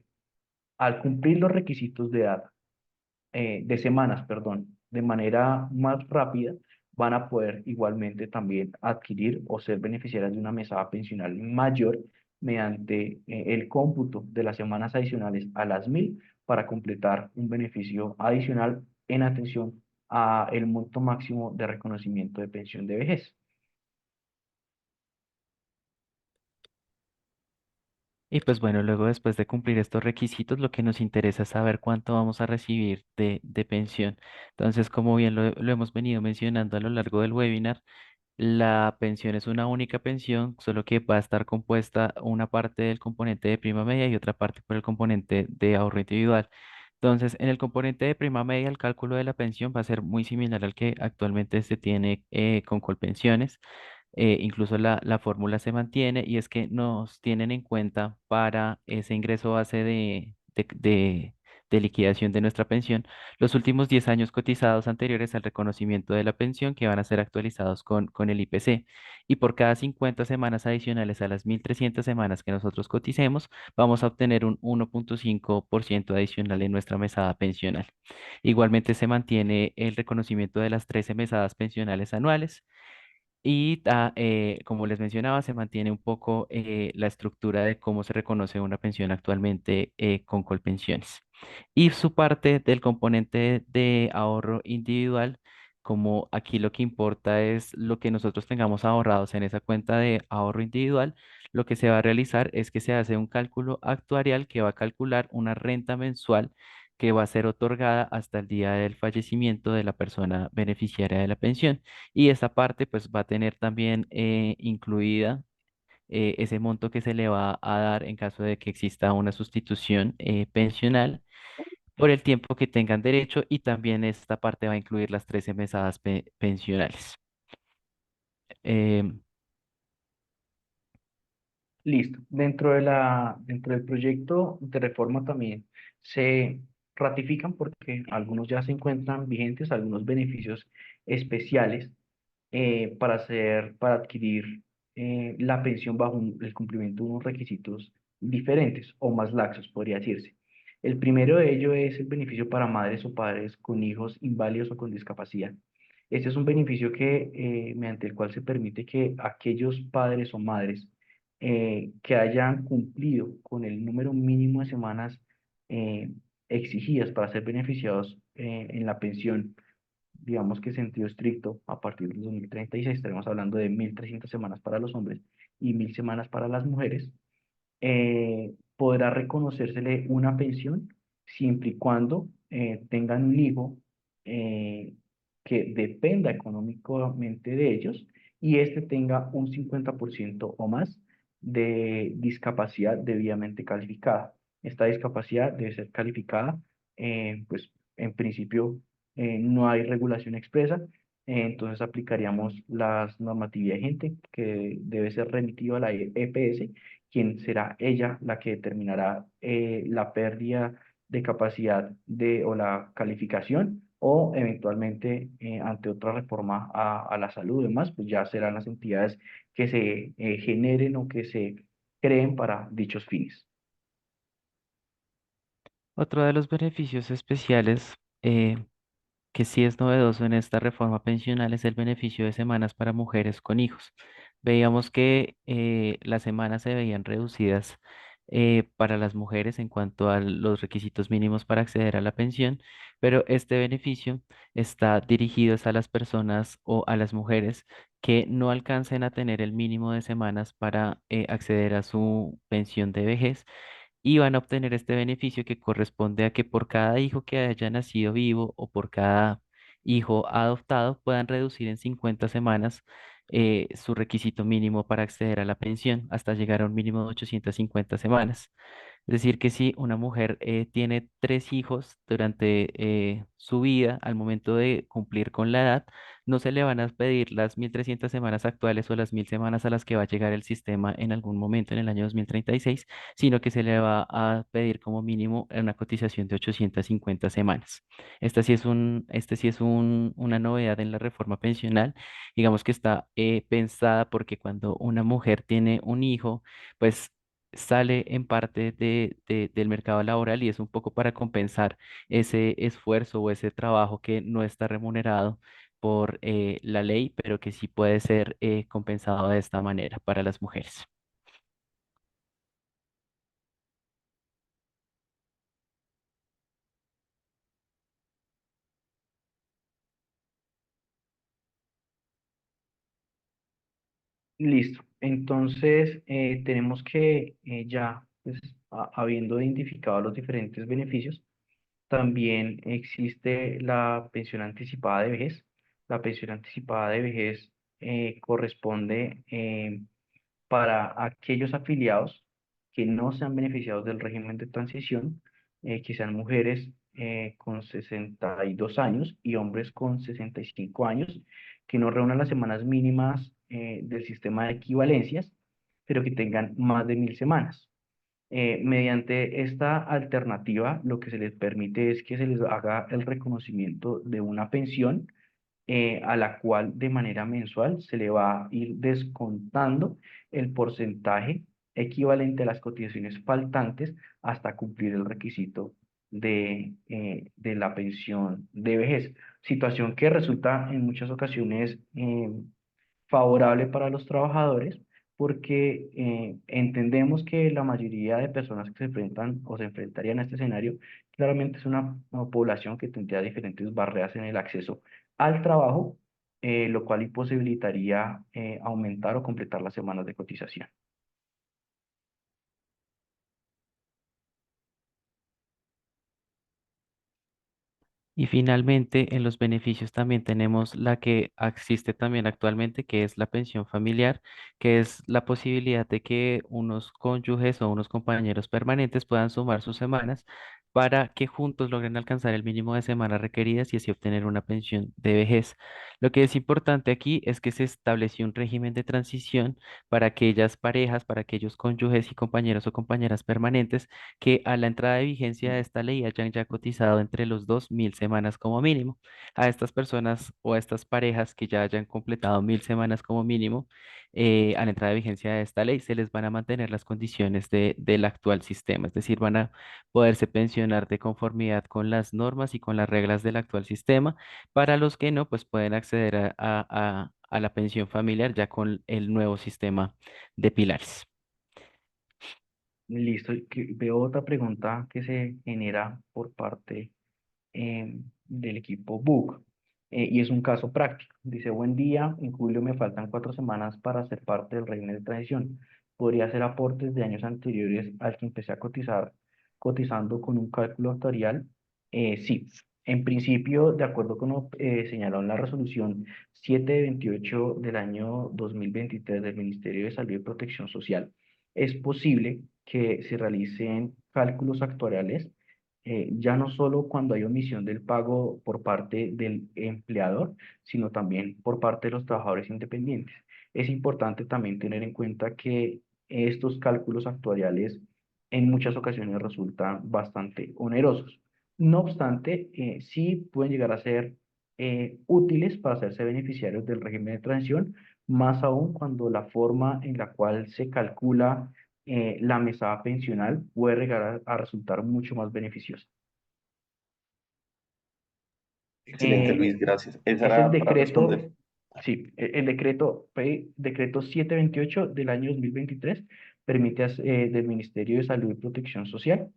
al cumplir los requisitos de edad de semanas, perdón, de manera más rápida, van a poder igualmente también adquirir o ser beneficiarias de una mesada pensional mayor mediante el cómputo de las semanas adicionales a las 1.000 para completar un beneficio adicional en atención a el monto máximo de reconocimiento de pensión de vejez. Y pues bueno, luego después de cumplir estos requisitos, lo que nos interesa es saber cuánto vamos a recibir de pensión. Entonces, como bien lo hemos venido mencionando a lo largo del webinar, la pensión es una única pensión, solo que va a estar compuesta una parte del componente de prima media y otra parte por el componente de ahorro individual. Entonces, en el componente de prima media, el cálculo de la pensión va a ser muy similar al que actualmente se tiene con Colpensiones. Incluso la fórmula se mantiene y es que nos tienen en cuenta para ese ingreso base de liquidación de nuestra pensión los últimos 10 años cotizados anteriores al reconocimiento de la pensión que van a ser actualizados con el IPC. Y por cada 50 semanas adicionales a las 1.300 semanas que nosotros coticemos, vamos a obtener un 1,5% adicional en nuestra mesada pensional. Igualmente se mantiene el reconocimiento de las 13 mesadas pensionales anuales y como les mencionaba, se mantiene un poco la estructura de cómo se reconoce una pensión actualmente con Colpensiones. Y su parte del componente de ahorro individual, como aquí lo que importa es lo que nosotros tengamos ahorrados en esa cuenta de ahorro individual, lo que se va a realizar es que se hace un cálculo actuarial que va a calcular una renta mensual que va a ser otorgada hasta el día del fallecimiento de la persona beneficiaria de la pensión. Y esa parte pues va a tener también incluida ese monto que se le va a dar en caso de que exista una sustitución pensional por el tiempo que tengan derecho y también esta parte va a incluir las 13 mesadas pensionales. Em, Listo. Dentro del proyecto de reforma también se ratifican porque algunos ya se encuentran vigentes, algunos beneficios especiales para adquirir la pensión bajo el cumplimiento de unos requisitos diferentes o más laxos, podría decirse. El primero de ello es el beneficio para madres o padres con hijos inválidos o con discapacidad. Este es un beneficio mediante el cual se permite que aquellos padres o madres que hayan cumplido con el número mínimo de semanas eh, exigidas para ser beneficiados en la pensión, digamos que sentido estricto, a partir del 2036 estaremos hablando de 1.300 semanas para los hombres y 1.000 semanas para las mujeres, podrá reconocérsele una pensión siempre y cuando tengan un hijo eh, que dependa económicamente de ellos y éste tenga un 50% o más de discapacidad debidamente calificada. Esta discapacidad debe ser calificada, pues en principio no hay regulación expresa, entonces aplicaríamos las normatividad vigente que debe ser remitido a la EPS, quien será ella la que determinará la pérdida de capacidad o la calificación o eventualmente ante otra reforma a la salud y demás, pues ya serán las entidades que se generen o que se creen para dichos fines. Otro de los beneficios especiales que sí es novedoso en esta reforma pensional es el beneficio de semanas para mujeres con hijos. Veíamos que las semanas se veían reducidas para las mujeres en cuanto a los requisitos mínimos para acceder a la pensión, pero este beneficio está dirigido a las personas o a las mujeres que no alcancen a tener el mínimo de semanas para acceder a su pensión de vejez y van a obtener este beneficio que corresponde a que por cada hijo que haya nacido vivo o por cada hijo adoptado puedan reducir en 50 semanas su requisito mínimo para acceder a la pensión hasta llegar a un mínimo de 850 semanas. Es decir, que si una mujer tiene 3 hijos durante su vida, al momento de cumplir con la edad, no se le van a pedir las 1.300 semanas actuales o las 1.000 semanas a las que va a llegar el sistema en algún momento en el año 2036, sino que se le va a pedir como mínimo una cotización de 850 semanas. Este sí es una novedad en la reforma pensional. Digamos que está pensada porque cuando una mujer tiene un hijo, pues sale en parte del mercado laboral y es un poco para compensar ese esfuerzo o ese trabajo que no está remunerado por la ley, pero que sí puede ser compensado de esta manera para las mujeres. Listo. Entonces, tenemos que ya, pues, habiendo identificado los diferentes beneficios, también existe la pensión anticipada de vejez. La pensión anticipada de vejez corresponde para aquellos afiliados que no sean beneficiados del régimen de transición, que sean mujeres con 62 años y hombres con 65 años, que no reúnan las semanas mínimas del sistema de equivalencias, pero que tengan más de 1.000 semanas. Mediante esta alternativa, lo que se les permite es que se les haga el reconocimiento de una pensión a la cual de manera mensual se le va a ir descontando el porcentaje equivalente a las cotizaciones faltantes hasta cumplir el requisito de la pensión de vejez. Situación que resulta en muchas ocasiones favorable para los trabajadores porque entendemos que la mayoría de personas que se enfrentan o se enfrentarían a este escenario claramente es una población que tendría diferentes barreras en el acceso al trabajo, lo cual imposibilitaría aumentar o completar las semanas de cotización. Y finalmente, en los beneficios también tenemos la que existe también actualmente, que es la pensión familiar, que es la posibilidad de que unos cónyuges o unos compañeros permanentes puedan sumar sus semanas para que juntos logren alcanzar el mínimo de semanas requeridas y así obtener una pensión de vejez. Lo que es importante aquí es que se estableció un régimen de transición para aquellas parejas, para aquellos cónyuges y compañeros o compañeras permanentes que a la entrada de vigencia de esta ley hayan ya cotizado entre los 2.000 semanas como mínimo. A estas personas o a estas parejas que ya hayan completado 1.000 semanas como mínimo, a la entrada de vigencia de esta ley se les van a mantener las condiciones del actual sistema, es decir, van a poderse pensionar de conformidad con las normas y con las reglas del actual sistema. Para los que no, pues pueden acceder a la pensión familiar ya con el nuevo sistema de pilares. Listo. Veo otra pregunta que se genera por parte del equipo Book. Y es un caso práctico. Dice, buen día, en julio me faltan 4 semanas para ser parte del régimen de transición. ¿Podría hacer aportes de años anteriores al que empecé a cotizar, cotizando con un cálculo actuarial? Sí. En principio, de acuerdo con lo señalado en la resolución 728 del año 2023 del Ministerio de Salud y Protección Social, es posible que se realicen cálculos actuariales ya no solo cuando hay omisión del pago por parte del empleador, sino también por parte de los trabajadores independientes. Es importante también tener en cuenta que estos cálculos actuariales en muchas ocasiones resultan bastante onerosos. No obstante, sí pueden llegar a ser útiles para hacerse beneficiarios del régimen de transición, más aún cuando la forma en la cual se calcula la mesada pensional puede llegar a resultar mucho más beneficiosa. Excelente, Luis, Eh, gracias. Esa es el era para responder. decreto, sí, el decreto, decreto 728 del año 2023 permite, del Ministerio de Salud y Protección Social,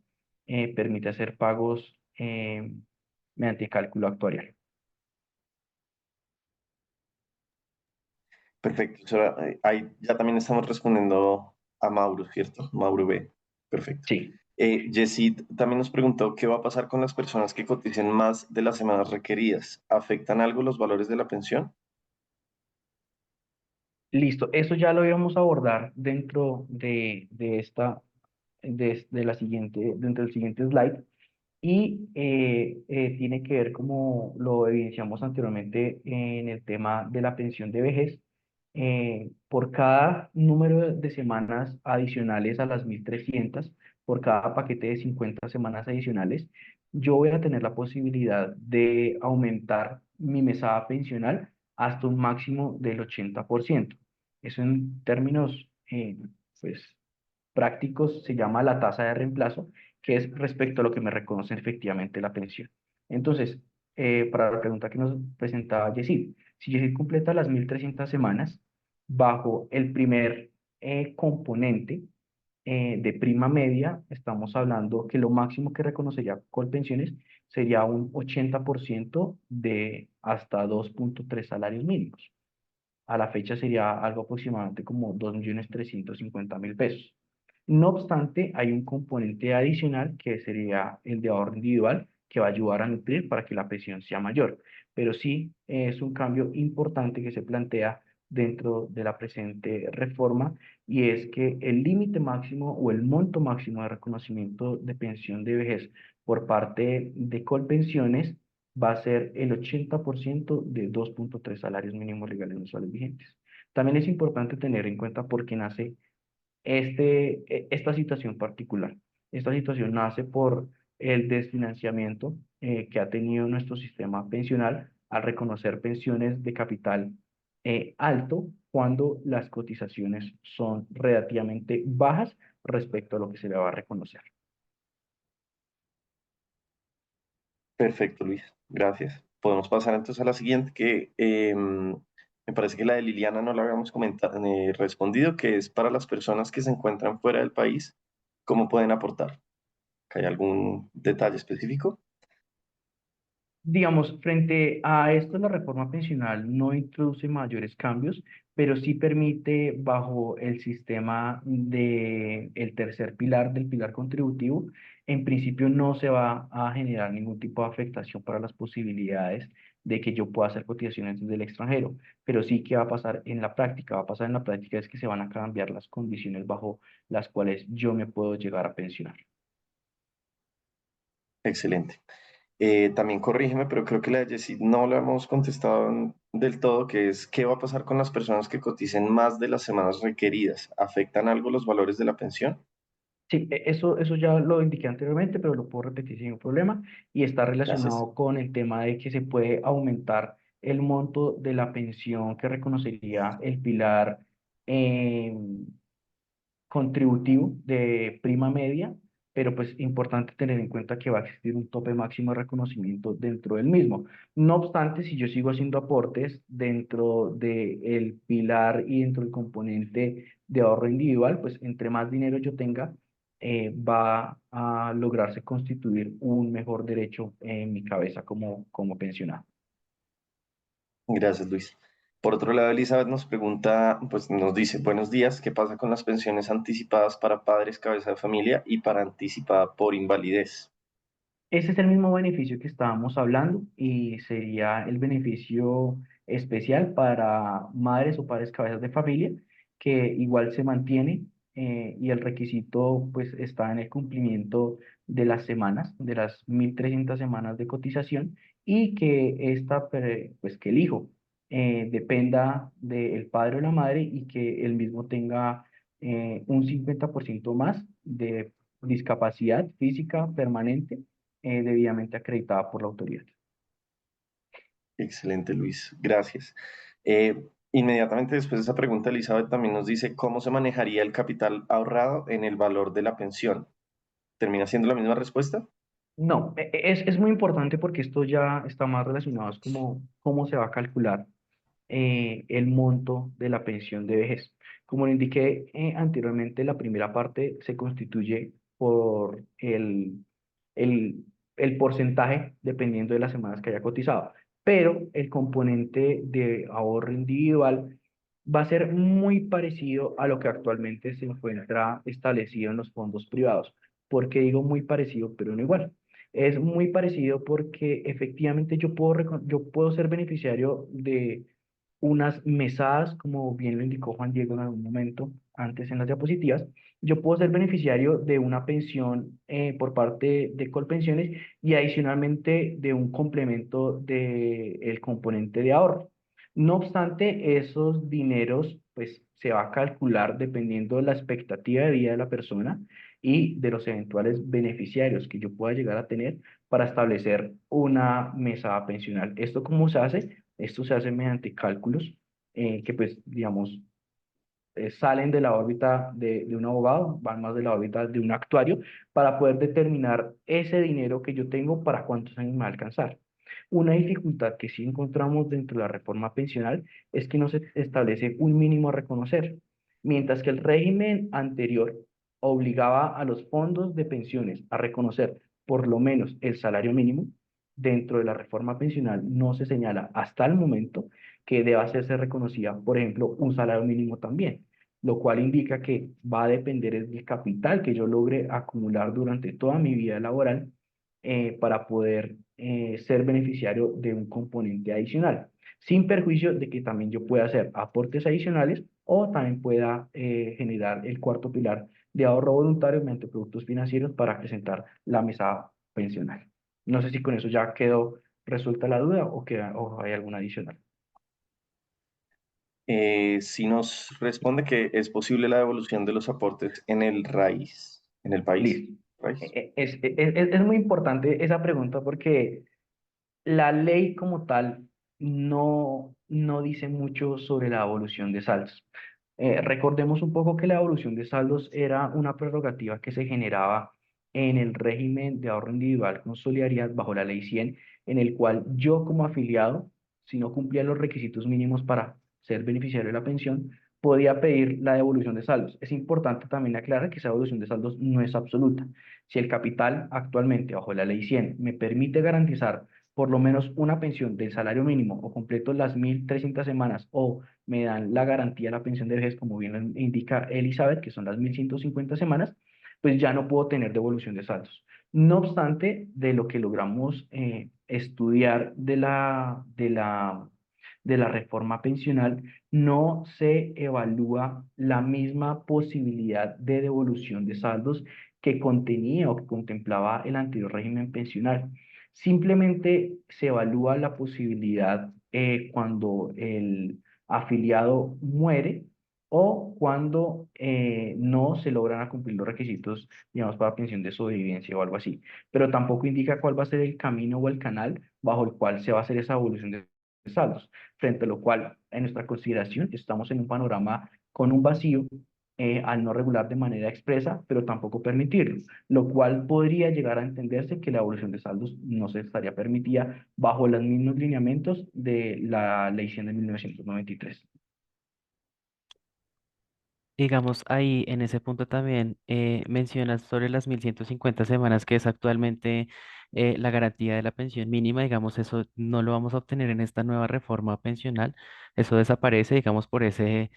permite hacer pagos mediante cálculo actuarial. Perfecto. O sea, ahí ya también estamos respondiendo a Mauro, ¿cierto? Mauro B. Perfecto. Sí. Yesid también nos preguntó qué va a pasar con las personas que coticen más de las semanas requeridas. ¿Afectan algo los valores de la pensión? Listo, eso ya lo íbamos a abordar dentro de esta, de la siguiente, dentro del siguiente slide. Y tiene que ver, como lo evidenciamos anteriormente en el tema de la pensión de vejez, por cada número de semanas adicionales a las 1.300, por cada paquete de 50 semanas adicionales, yo voy a tener la posibilidad de aumentar mi mesada pensional hasta un máximo del 80%. Eso en términos pues, prácticos se llama la tasa de reemplazo, que es respecto a lo que me reconoce efectivamente la pensión. Entonces, para la pregunta que nos presentaba Yesid, si Yesid completa las 1.300 semanas, bajo el primer componente de prima media, estamos hablando que lo máximo que reconocería Colpensiones sería un 80% de hasta 2.3 salarios mínimos. A la fecha sería algo aproximadamente como 2.350.000 pesos. No obstante, hay un componente adicional que sería el de ahorro individual que va a ayudar a nutrir para que la pensión sea mayor. Pero sí es un cambio importante que se plantea dentro de la presente reforma, y es que el límite máximo o el monto máximo de reconocimiento de pensión de vejez por parte de Colpensiones va a ser el 80% de 2.3 salarios mínimos legales mensuales vigentes. También es importante tener en cuenta por qué nace esta situación particular. Esta situación nace por el desfinanciamiento que ha tenido nuestro sistema pensional al reconocer pensiones de capital alto cuando las cotizaciones son relativamente bajas respecto a lo que se le va a reconocer. Perfecto, Luis. Gracias. Podemos pasar entonces a la siguiente, que me parece que la de Liliana no la habíamos comentado, respondido, que es para las personas que se encuentran fuera del país, ¿cómo pueden aportar? ¿Hay algún detalle específico? Digamos, frente a esto, la reforma pensional no introduce mayores cambios, pero sí permite, bajo el sistema de el tercer pilar del pilar contributivo, en principio no se va a generar ningún tipo de afectación para las posibilidades de que yo pueda hacer cotizaciones desde el extranjero, pero sí que va a pasar en la práctica, va a pasar en la práctica es que se van a cambiar las condiciones bajo las cuales yo me puedo llegar a pensionar. Excelente. También corrígeme, pero creo que la de Jessie no lo hemos contestado del todo, que es ¿qué va a pasar con las personas que coticen más de las semanas requeridas? ¿Afectan algo los valores de la pensión? Sí, eso ya lo indiqué anteriormente, pero lo puedo repetir sin ningún problema y está Gracias. relacionado con el tema de que se puede aumentar el monto de la pensión que reconocería el pilar eh, contributivo de prima media, pero pues importante tener en cuenta que va a existir un tope máximo de reconocimiento dentro del mismo. No obstante, si yo sigo haciendo aportes dentro del pilar y dentro del componente de ahorro individual, pues entre más dinero yo tenga, va a lograrse constituir un mejor derecho en mi cabeza como pensionado. Gracias, Luis. Por otro lado, Elizabeth nos pregunta, pues nos dice, buenos días, ¿qué pasa con las pensiones anticipadas para padres cabeza de familia y para anticipada por invalidez? Ese es el mismo beneficio que estábamos hablando y sería el beneficio especial para madres o padres cabezas de familia, que igual se mantiene y el requisito pues está en el cumplimiento de las semanas, de las 1.300 semanas de cotización y que pues que el hijo dependa del padre o la madre y que el mismo tenga un 50% más de discapacidad física permanente debidamente acreditada por la autoridad. Excelente, Luis. Gracias. Inmediatamente después de esa pregunta, Elizabeth también nos dice, ¿cómo se manejaría el capital ahorrado en el valor de la pensión? ¿Termina siendo la misma respuesta? No, es muy importante porque esto ya está más relacionado es como cómo se va a calcular el monto de la pensión de vejez. Como lo indiqué anteriormente, la primera parte se constituye por el, el porcentaje dependiendo de las semanas que haya cotizado, pero el componente de ahorro individual va a ser muy parecido a lo que actualmente se encuentra establecido en los fondos privados. ¿Por qué digo muy parecido, pero no igual? Es muy parecido porque efectivamente yo puedo ser beneficiario de unas mesadas, como bien lo indicó Juan Diego en algún momento antes en las diapositivas. Yo puedo ser beneficiario de una pensión por parte de Colpensiones y adicionalmente de un complemento del componente de ahorro. No obstante, esos dineros pues se va a calcular dependiendo de la expectativa de vida de la persona y de los eventuales beneficiarios que yo pueda llegar a tener para establecer una mesada pensional. ¿Esto cómo se hace? Esto se hace mediante cálculos que, pues, digamos, salen de la órbita de un abogado, van más de la órbita de un actuario, para poder determinar ese dinero que yo tengo para cuántos años me va a alcanzar. Una dificultad que sí encontramos dentro de la reforma pensional es que no se establece un mínimo a reconocer, mientras que el régimen anterior obligaba a los fondos de pensiones a reconocer por lo menos el salario mínimo. Dentro de la reforma pensional no se señala hasta el momento que deba hacerse reconocida, por ejemplo, un salario mínimo también, lo cual indica que va a depender del capital que yo logre acumular durante toda mi vida laboral para poder ser beneficiario de un componente adicional, sin perjuicio de que también yo pueda hacer aportes adicionales o también pueda generar el cuarto pilar de ahorro voluntario mediante productos financieros para presentar la mesa pensional. No sé si con eso ya quedó resuelta la duda o hay alguna adicional. Si nos responde que es posible la devolución de los aportes en el raíz, en el país, Listo. raíz. Es muy importante esa pregunta porque la ley como tal no dice mucho sobre la evolución de saldos. Recordemos un poco que la evolución de saldos era una prerrogativa que se generaba en el régimen de ahorro individual con solidaridad bajo la ley 100, en el cual yo como afiliado, si no cumplía los requisitos mínimos para ser beneficiario de la pensión, podía pedir la devolución de saldos. Es importante también aclarar que esa devolución de saldos no es absoluta. Si el capital actualmente bajo la ley 100 me permite garantizar por lo menos una pensión del salario mínimo o completo las 1.300 semanas o me dan la garantía de la pensión de vejez, como bien lo indica Elizabeth, que son las 1.150 semanas, pues ya no puedo tener devolución de saldos. No obstante, de lo que logramos estudiar de la reforma pensional, no se evalúa la misma posibilidad de devolución de saldos que contenía o que contemplaba el anterior régimen pensional. Simplemente se evalúa la posibilidad cuando el afiliado muere o cuando no se logran cumplir los requisitos, digamos, para pensión de sobrevivencia o algo así. Pero tampoco indica cuál va a ser el camino o el canal bajo el cual se va a hacer esa evolución de saldos, frente a lo cual, en nuestra consideración, estamos en un panorama con un vacío al no regular de manera expresa, pero tampoco permitirlo, lo cual podría llegar a entenderse que la evolución de saldos no se estaría permitida bajo los mismos lineamientos de la Ley 100 de 1993. Digamos, ahí en ese punto también mencionas sobre las 1150 semanas, que es actualmente la garantía de la pensión mínima. Digamos, eso no lo vamos a obtener en esta nueva reforma pensional. Eso desaparece, digamos, por ese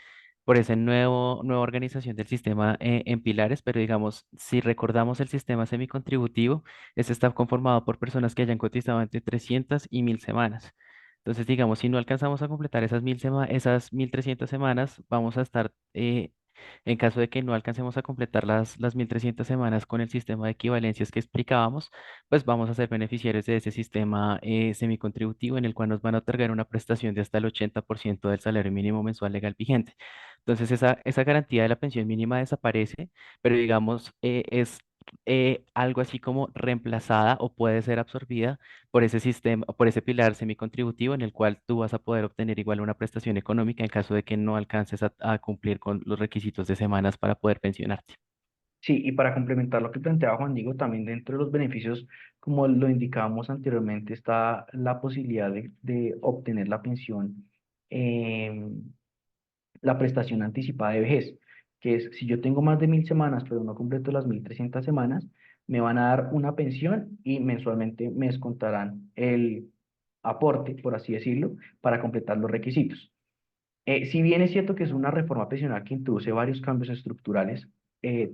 nueva organización del sistema en pilares, pero digamos, si recordamos el sistema semicontributivo, este está conformado por personas que hayan cotizado entre 300 y 1000 semanas. Entonces, digamos, si no alcanzamos a completar esas 1300 semanas, vamos a estar en caso de que no alcancemos a completar las 1300 semanas con el sistema de equivalencias que explicábamos, pues vamos a ser beneficiarios de ese sistema semicontributivo en el cual nos van a otorgar una prestación de hasta el 80% del salario mínimo mensual legal vigente. Entonces, esa garantía de la pensión mínima desaparece, pero digamos, es algo así como reemplazada o puede ser absorbida por ese sistema, por ese pilar semicontributivo en el cual tú vas a poder obtener igual una prestación económica en caso de que no alcances a cumplir con los requisitos de semanas para poder pensionarte. Sí, y para complementar lo que planteaba Juan Diego, también dentro de los beneficios, como lo indicábamos anteriormente, está la posibilidad de obtener la pensión, la prestación anticipada de vejez, que es si yo tengo más de 1000 semanas, pero no completo las 1300 semanas, me van a dar una pensión y mensualmente me descontarán el aporte, por así decirlo, para completar los requisitos. Si bien es cierto que es una reforma pensional que introduce varios cambios estructurales,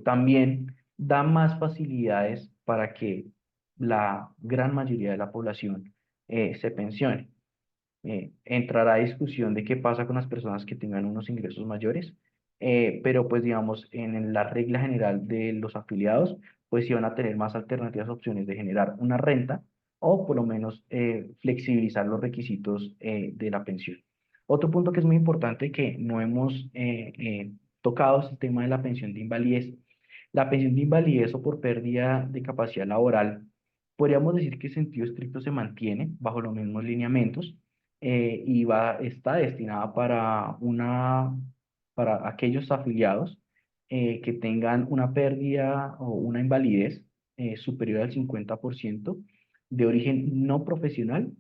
también da más facilidades para que la gran mayoría de la población se pensione. Entrará a discusión de qué pasa con las personas que tengan unos ingresos mayores, pero pues digamos, en la regla general de los afiliados, pues sí van a tener más alternativas, opciones de generar una renta o por lo menos flexibilizar los requisitos de la pensión. Otro punto que es muy importante que no hemos tocado es el tema de la pensión de invalidez. La pensión de invalidez o por pérdida de capacidad laboral, podríamos decir que en sentido estricto se mantiene bajo los mismos lineamientos está destinada para aquellos afiliados que tengan una pérdida o una invalidez superior al 50% de origen no profesional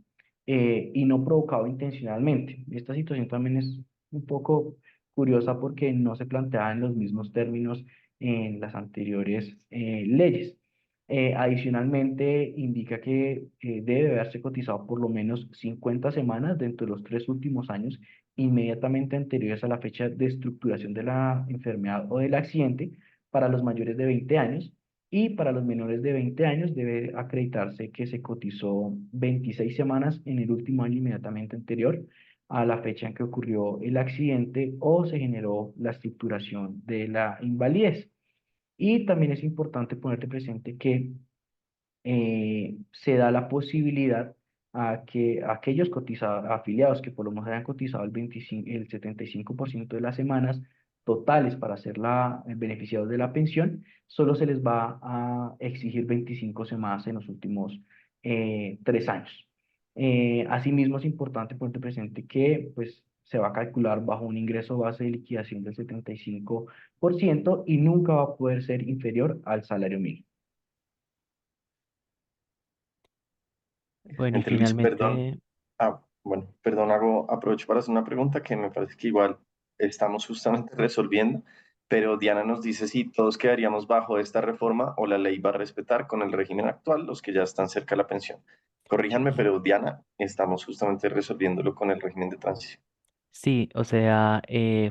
y no provocado intencionalmente. Esta situación también es un poco curiosa porque no se planteaba en los mismos términos en las anteriores leyes. Adicionalmente, indica que debe haberse cotizado por lo menos 50 semanas dentro de los 3 últimos años inmediatamente anteriores a la fecha de estructuración de la enfermedad o del accidente para los mayores de 20 años y para los menores de 20 años debe acreditarse que se cotizó 26 semanas en el último año inmediatamente anterior a la fecha en que ocurrió el accidente o se generó la estructuración de la invalidez. Y también es importante ponerte presente que se da la posibilidad a que aquellos afiliados que por lo menos hayan cotizado el 75% de las semanas totales para ser beneficiados de la pensión, solo se les va a exigir 25 semanas en los últimos 3 años. Asimismo, es importante ponerte presente que pues, se va a calcular bajo un ingreso base de liquidación del 75% y nunca va a poder ser inferior al salario mínimo. Bueno, y Gente, Luis, perdón. finalmente, Bueno, perdón, aprovecho para hacer una pregunta que me parece que igual estamos justamente resolviendo, pero Diana nos dice si todos quedaríamos bajo esta reforma o la ley va a respetar con el régimen actual los que ya están cerca de la pensión. Corríjanme, pero Diana, estamos justamente resolviéndolo con el régimen de transición. Sí, o sea,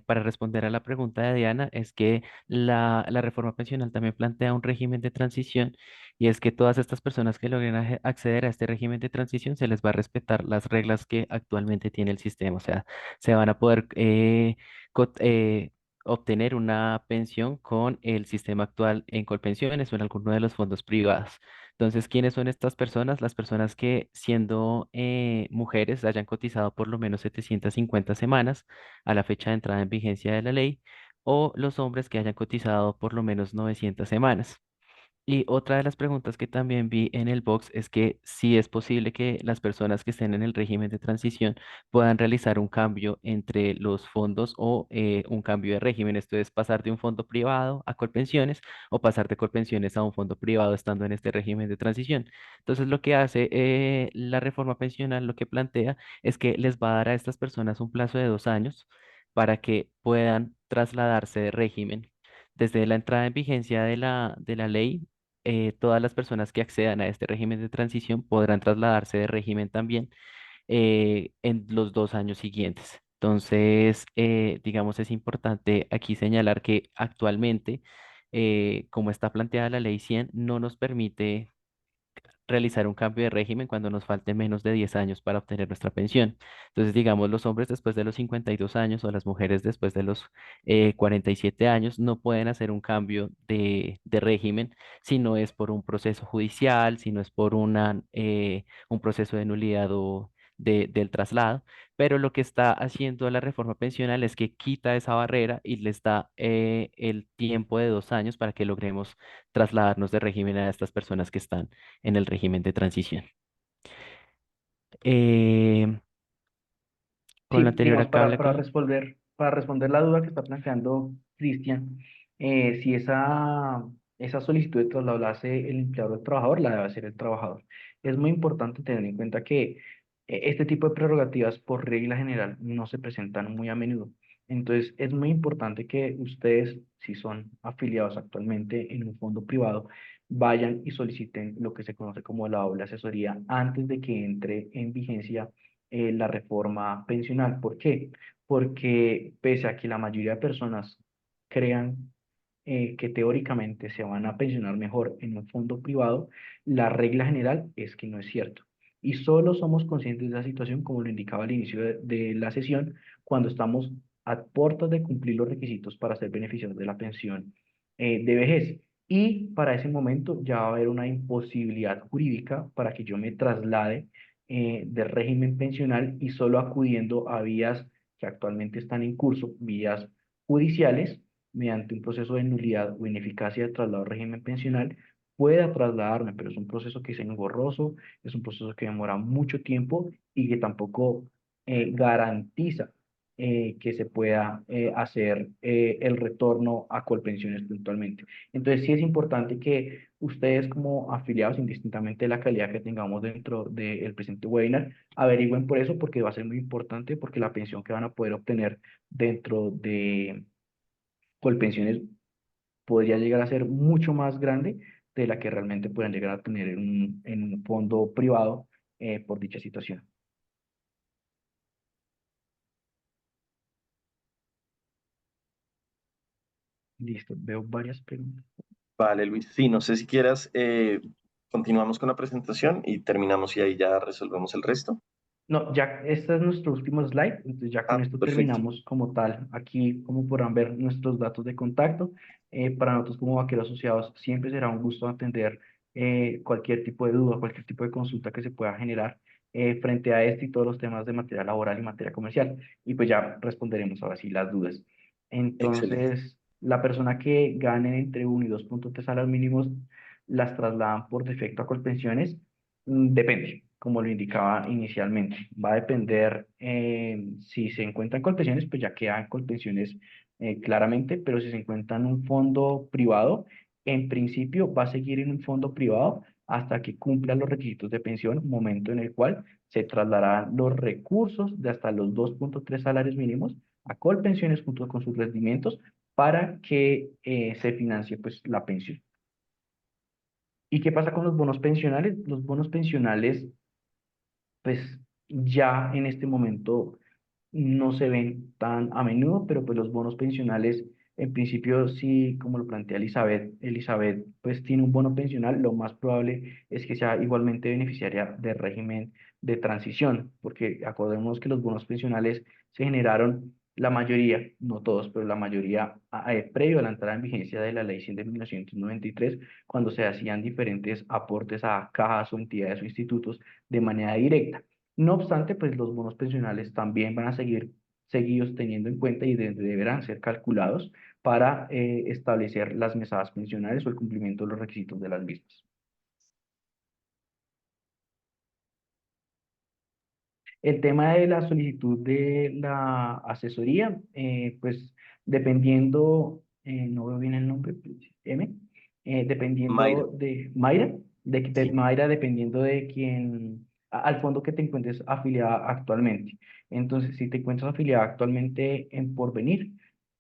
para responder a la pregunta de Diana, es que la reforma pensional también plantea un régimen de transición y es que todas estas personas que logren acceder a este régimen de transición se les va a respetar las reglas que actualmente tiene el sistema, o sea, se van a poder obtener una pensión con el sistema actual en Colpensiones o en alguno de los fondos privados. Entonces, ¿quiénes son estas personas? Las personas que siendo mujeres hayan cotizado por lo menos 750 semanas a la fecha de entrada en vigencia de la ley, o los hombres que hayan cotizado por lo menos 900 semanas. Y otra de las preguntas que también vi en el box es que si es posible que las personas que estén en el régimen de transición puedan realizar un cambio entre los fondos o un cambio de régimen. Esto es pasar de un fondo privado a Colpensiones o pasar de Colpensiones a un fondo privado estando en este régimen de transición. Entonces, lo que hace la reforma pensional, lo que plantea es que les va a dar a estas personas un plazo de 2 años para que puedan trasladarse de régimen. Desde la entrada en vigencia de la ley, todas las personas que accedan a este régimen de transición podrán trasladarse de régimen también en los 2 años siguientes. Entonces, digamos, es importante aquí señalar que actualmente, como está planteada la ley 100, no nos permite realizar un cambio de régimen cuando nos falte menos de 10 años para obtener nuestra pensión. Entonces, digamos, los hombres después de los 52 años o las mujeres después de los 47 años no pueden hacer un cambio de régimen si no es por un proceso judicial, si no es por un proceso de nulidad o del traslado. Pero lo que está haciendo la reforma pensional es que quita esa barrera y les da el tiempo de 2 años para que logremos trasladarnos de régimen a estas personas que están en el régimen de transición. Eh, con lo Sí, anterior digamos, acá hablé con... para responder la duda que está planteando Cristian, si esa solicitud de traslado la hace el empleador o el trabajador, la debe hacer el trabajador. Es muy importante tener en cuenta que este tipo de prerrogativas, por regla general, no se presentan muy a menudo. Entonces, es muy importante que ustedes, si son afiliados actualmente en un fondo privado, vayan y soliciten lo que se conoce como la doble asesoría antes de que entre en vigencia la reforma pensional. ¿Por qué? Porque pese a que la mayoría de personas crean que teóricamente se van a pensionar mejor en un fondo privado, la regla general es que no es cierto. Y solo somos conscientes de la situación, como lo indicaba al inicio de la sesión, cuando estamos a puertas de cumplir los requisitos para ser beneficiarios de la pensión de vejez. Y para ese momento ya va a haber una imposibilidad jurídica para que yo me traslade del régimen pensional y solo acudiendo a vías que actualmente están en curso, vías judiciales, mediante un proceso de nulidad o ineficacia de traslado al régimen pensional, pueda trasladarme, pero es un proceso que es engorroso, es un proceso que demora mucho tiempo y que tampoco garantiza que se pueda hacer el retorno a Colpensiones puntualmente. Entonces, sí es importante que ustedes como afiliados, indistintamente de la calidad que tengamos dentro del presente webinar, averigüen por eso, porque va a ser muy importante, porque la pensión que van a poder obtener dentro de Colpensiones podría llegar a ser mucho más grande de la que realmente puedan llegar a tener en un fondo privado por dicha situación. Listo, veo varias preguntas. Vale, Luis. Sí, no sé si quieras, continuamos con la presentación y terminamos y ahí ya resolvemos el resto. No, ya este es nuestro último slide, entonces ya con Ah, esto perfecto. terminamos como tal. Aquí, como podrán ver, nuestros datos de contacto. Para nosotros como vaqueros asociados siempre será un gusto atender cualquier tipo de duda, cualquier tipo de consulta que se pueda generar frente a este y todos los temas de materia laboral y materia comercial. Y pues ya responderemos ahora sí las dudas. Excelente. Entonces, la persona que gane entre 1 y 2.3 salarios mínimos las trasladan por defecto a Colpensiones. Depende, como lo indicaba inicialmente. Va a depender si se encuentran colpensiones, pues ya quedan colpensiones claramente, pero si se encuentra en un fondo privado, en principio va a seguir en un fondo privado hasta que cumpla los requisitos de pensión, momento en el cual se trasladarán los recursos de hasta los 2.3 salarios mínimos a Colpensiones junto con sus rendimientos para que se financie pues la pensión. ¿Y qué pasa con los bonos pensionales? Los bonos pensionales, pues ya en este momento no se ven tan a menudo, pero pues los bonos pensionales, en principio, sí, como lo plantea Elizabeth pues tiene un bono pensional, lo más probable es que sea igualmente beneficiaria del régimen de transición, porque acordémonos que los bonos pensionales se generaron, la mayoría, no todos, pero la mayoría, previo a la entrada en vigencia de la Ley 100 de 1993, cuando se hacían diferentes aportes a cajas o entidades o institutos de manera directa. No obstante, pues los bonos pensionales también van a seguir seguidos teniendo en cuenta y deberán ser calculados para establecer las mesadas pensionales o el cumplimiento de los requisitos de las mismas. El tema de la solicitud de la asesoría, pues dependiendo, no veo bien el nombre, M, Mayra, dependiendo de Mayra, sí. Mayra, dependiendo de quién, al fondo que te encuentres afiliada actualmente. Entonces, si te encuentras afiliada actualmente en Porvenir,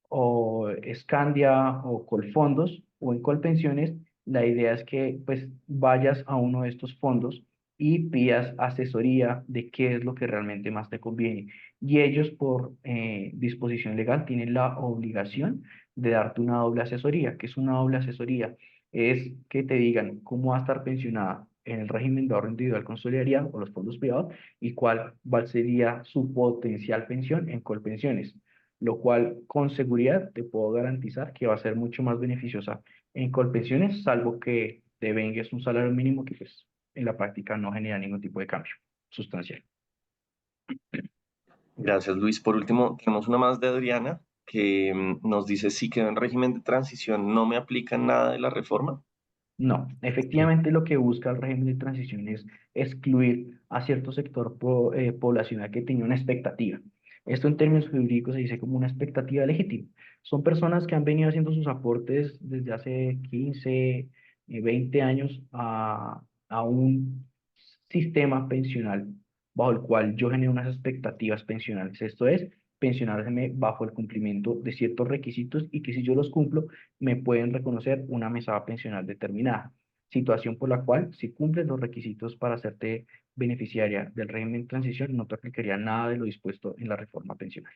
o Scandia, o Colfondos, o en Colpensiones, la idea es que pues vayas a uno de estos fondos y pidas asesoría de qué es lo que realmente más te conviene. Y ellos por disposición legal tienen la obligación de darte una doble asesoría. ¿Qué es una doble asesoría? Es que te digan cómo va a estar pensionada en el régimen de ahorro individual con solidaridad o los fondos privados y cuál sería su potencial pensión en Colpensiones, lo cual con seguridad te puedo garantizar que va a ser mucho más beneficiosa en Colpensiones, salvo que te vengues un salario mínimo que pues en la práctica no genera ningún tipo de cambio sustancial. Gracias, Luis. Por último, tenemos una más de Adriana que nos dice, si quedo en régimen de transición, ¿no me aplica nada de la reforma? No, efectivamente lo que busca el régimen de transición es excluir a cierto sector poblacional que tenía una expectativa. Esto en términos jurídicos se dice como una expectativa legítima. Son personas que han venido haciendo sus aportes desde hace 15, 20 años a un sistema pensional bajo el cual yo genero unas expectativas pensionales. Esto es, pensionarme bajo el cumplimiento de ciertos requisitos y que si yo los cumplo, me pueden reconocer una mesada pensional determinada. Situación por la cual, si cumples los requisitos para hacerte beneficiaria del régimen de transición, no te aplicaría nada de lo dispuesto en la reforma pensional.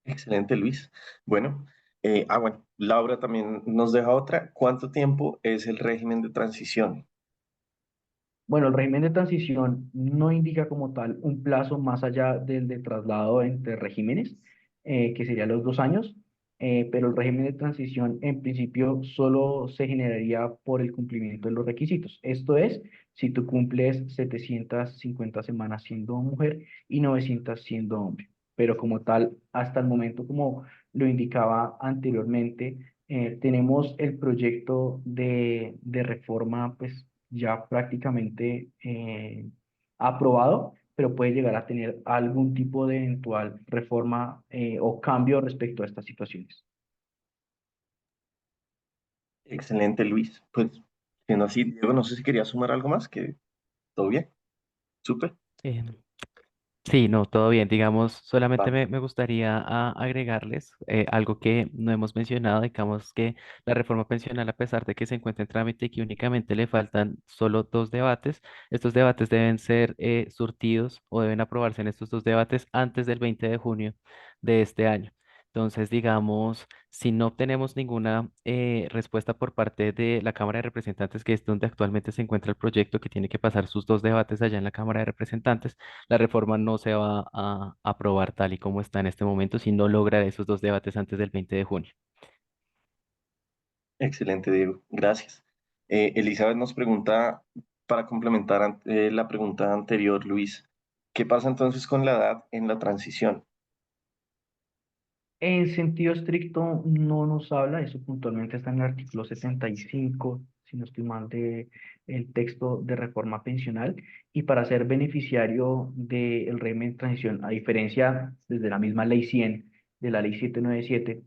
Excelente, Luis. Bueno, bueno, Laura también nos deja otra. ¿Cuánto tiempo es el régimen de transición? Bueno, el régimen de transición no indica como tal un plazo más allá del de traslado entre regímenes, que sería los 2 años, pero el régimen de transición en principio solo se generaría por el cumplimiento de los requisitos. Esto es, si tú cumples 750 semanas siendo mujer y 900 siendo hombre. Pero como tal, hasta el momento, como lo indicaba anteriormente, tenemos el proyecto de reforma, pues ya prácticamente aprobado, pero puede llegar a tener algún tipo de eventual reforma o cambio respecto a estas situaciones. Excelente, Luis. Pues, siendo así, Diego, no sé si quería sumar algo más, que todo bien. Súper. Eh, Sí, no, todo bien. Digamos, solamente Vale. me gustaría agregarles algo que no hemos mencionado, digamos que la reforma pensional, a pesar de que se encuentra en trámite y que únicamente le faltan solo dos debates, estos debates deben ser surtidos o deben aprobarse en estos dos debates antes del 20 de junio de este año. Entonces, digamos, si no obtenemos ninguna respuesta por parte de la Cámara de Representantes, que es donde actualmente se encuentra el proyecto que tiene que pasar sus dos debates allá en la Cámara de Representantes, la reforma no se va a aprobar tal y como está en este momento si no logra esos dos debates antes del 20 de junio. Excelente, Diego. Gracias. Elizabeth nos pregunta, para complementar la pregunta anterior, Luis, ¿qué pasa entonces con la edad en la transición? En sentido estricto no nos habla, eso puntualmente está en el artículo 75, si no estoy mal, de el texto de reforma pensional, y para ser beneficiario del régimen de transición, a diferencia desde la misma ley 100, de la ley 797,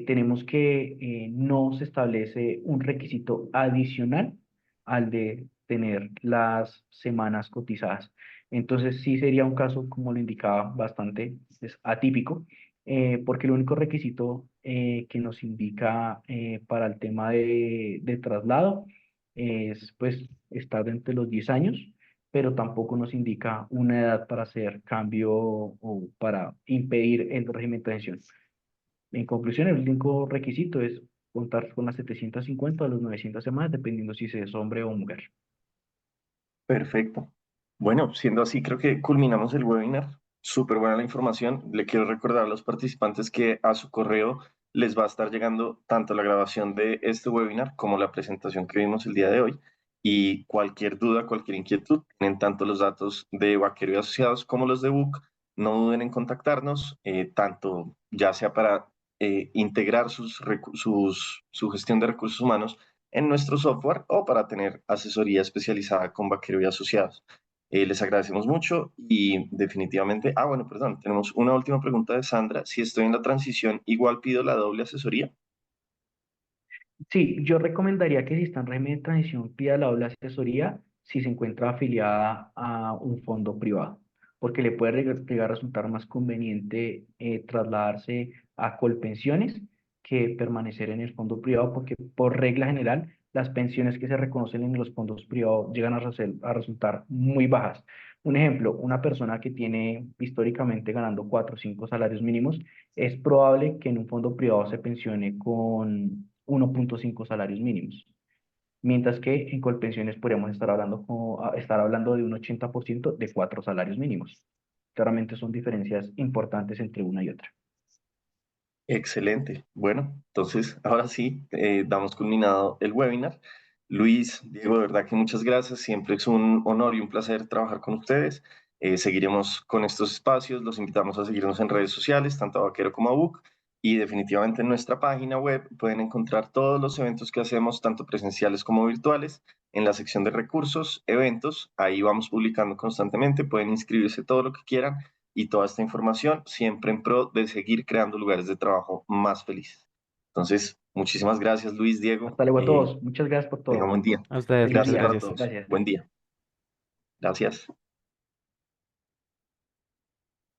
tenemos que no se establece un requisito adicional al de tener las semanas cotizadas. Entonces sí sería un caso, como lo indicaba, bastante pues, atípico, porque el único requisito que nos indica para el tema de traslado es pues estar dentro de los 10 años pero tampoco nos indica una edad para hacer cambio o para impedir el régimen de transición. En conclusión, el único requisito es contar con las 750 o las 900 semanas, dependiendo si se es hombre o mujer. Perfecto. Bueno, siendo así, creo que culminamos el webinar. Súper buena la información. Le quiero recordar a los participantes que a su correo les va a estar llegando tanto la grabación de este webinar como la presentación que vimos el día de hoy. Y cualquier duda, cualquier inquietud, tienen tanto los datos de Vaquero y Asociados como los de Book. No duden en contactarnos, tanto ya sea para integrar su gestión de recursos humanos en nuestro software o para tener asesoría especializada con Vaquero y Asociados. Les agradecemos mucho y definitivamente, bueno, perdón, tenemos una última pregunta de Sandra. Si estoy en la transición, igual pido la doble asesoría. Sí, yo recomendaría que si está en régimen de transición, pida la doble asesoría si se encuentra afiliada a un fondo privado, porque le puede llegar a resultar más conveniente trasladarse a Colpensiones que permanecer en el fondo privado, porque por regla general las pensiones que se reconocen en los fondos privados llegan a resultar muy bajas. Un ejemplo, una persona que tiene históricamente ganando 4 o 5 salarios mínimos, es probable que en un fondo privado se pensione con 1.5 salarios mínimos, mientras que en Colpensiones podríamos estar hablando de un 80% de 4 salarios mínimos. Claramente son diferencias importantes entre una y otra. Excelente. Bueno, entonces ahora sí, damos culminado el webinar. Luis, Diego, de verdad que muchas gracias. Siempre es un honor y un placer trabajar con ustedes. Seguiremos con estos espacios. Los invitamos a seguirnos en redes sociales, tanto a Vaquero como a Book. Y definitivamente en nuestra página web pueden encontrar todos los eventos que hacemos, tanto presenciales como virtuales, en la sección de recursos, eventos. Ahí vamos publicando constantemente. Pueden inscribirse todo lo que quieran y toda esta información siempre en pro de seguir creando lugares de trabajo más felices. Entonces, muchísimas gracias, Luis, Diego. Hasta luego a todos. Muchas gracias por Tengan todo. buen día. A ustedes, Feliz muchas Gracias día. para gracias. todos. Gracias. Buen día. Gracias.